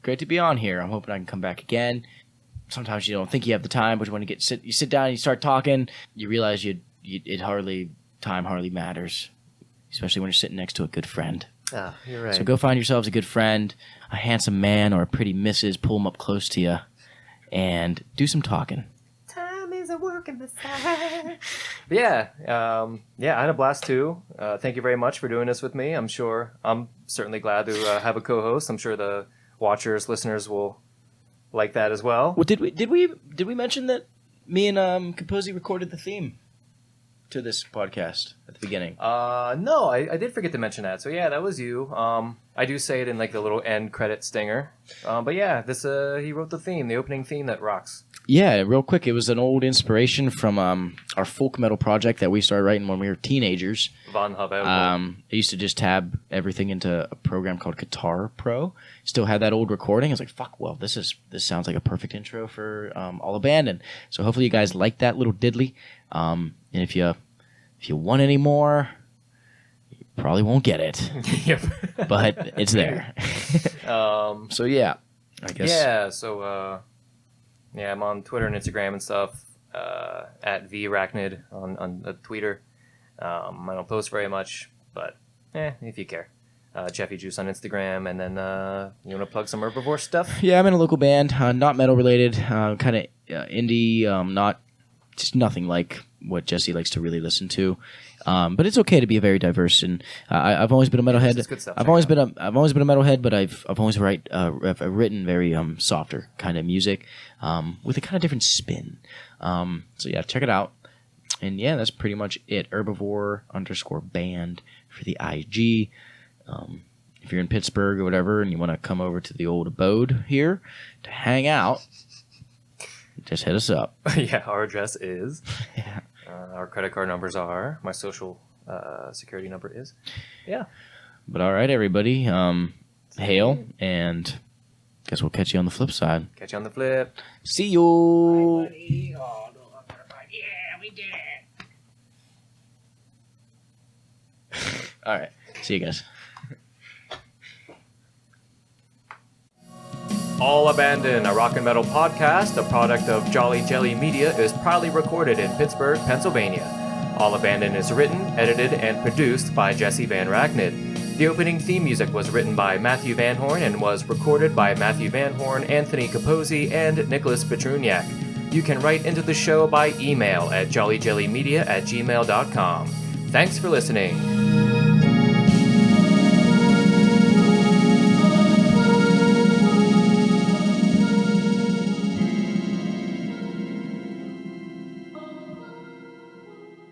great to be on here. I'm hoping I can come back again. Sometimes you don't think you have the time, but when you sit down and you start talking, you realize time hardly matters, especially when you're sitting next to a good friend. Ah, you're right. So go find yourselves a good friend, a handsome man or a pretty missus, pull them up close to you, and do some talking. Time is the work in the side. But yeah, I had a blast too. Thank you very much for doing this with me. I'm certainly glad to have a co-host. I'm sure the watchers, listeners will like that as well. Well, did we mention that me and Composy recorded the theme to this podcast at the beginning? No, I did forget to mention that. So yeah, that was you. I do say it in like the little end credit stinger. But yeah, this he wrote the theme, the opening theme that rocks. Yeah, real quick, it was an old inspiration from our folk metal project that we started writing when we were teenagers. Von Havel. I used to just tab everything into a program called Guitar Pro. Still had that old recording. I was like, fuck, well, this sounds like a perfect intro for All Abandoned. So hopefully you guys like that little diddly. And if you want any more, you probably won't get it. Yep. But it's there. So yeah, I guess. Yeah, so yeah, I'm on Twitter and Instagram and stuff, at Rachnid on Twitter. I don't post very much, but if you care. Jeffy Juice on Instagram, and then you want to plug some Herbivore stuff? Yeah, I'm in a local band, not metal related, kind of indie, not just nothing like what Jesse likes to really listen to. But it's okay to be a very diverse, and I've always been a metalhead. It's good stuff. I've always been a metalhead, but I've always written very softer kind of music with a kind of different spin. So yeah, check it out. And yeah, that's pretty much it. Herbivore_band for the IG. If you're in Pittsburgh or whatever, and you want to come over to the old abode here to hang out, just hit us up. Yeah, our address is. Yeah. Our credit card numbers are. My social security number is. Yeah. But all right, everybody. Hail, and guess we'll catch you on the flip side. Catch you on the flip. See you. Yeah, we did it. All right. See you guys. All Abandoned, a rock and metal podcast, a product of Jolly Jelly Media, is proudly recorded in Pittsburgh, Pennsylvania. All Abandoned is written, edited, and produced by Jesse Van Rachnid. The opening theme music was written by Matthew Van Horn and was recorded by Matthew Van Horn, Anthony Capozzi, and Nicholas Petruniak. You can write into the show by email at jollyjellymedia@gmail.com. Thanks for listening.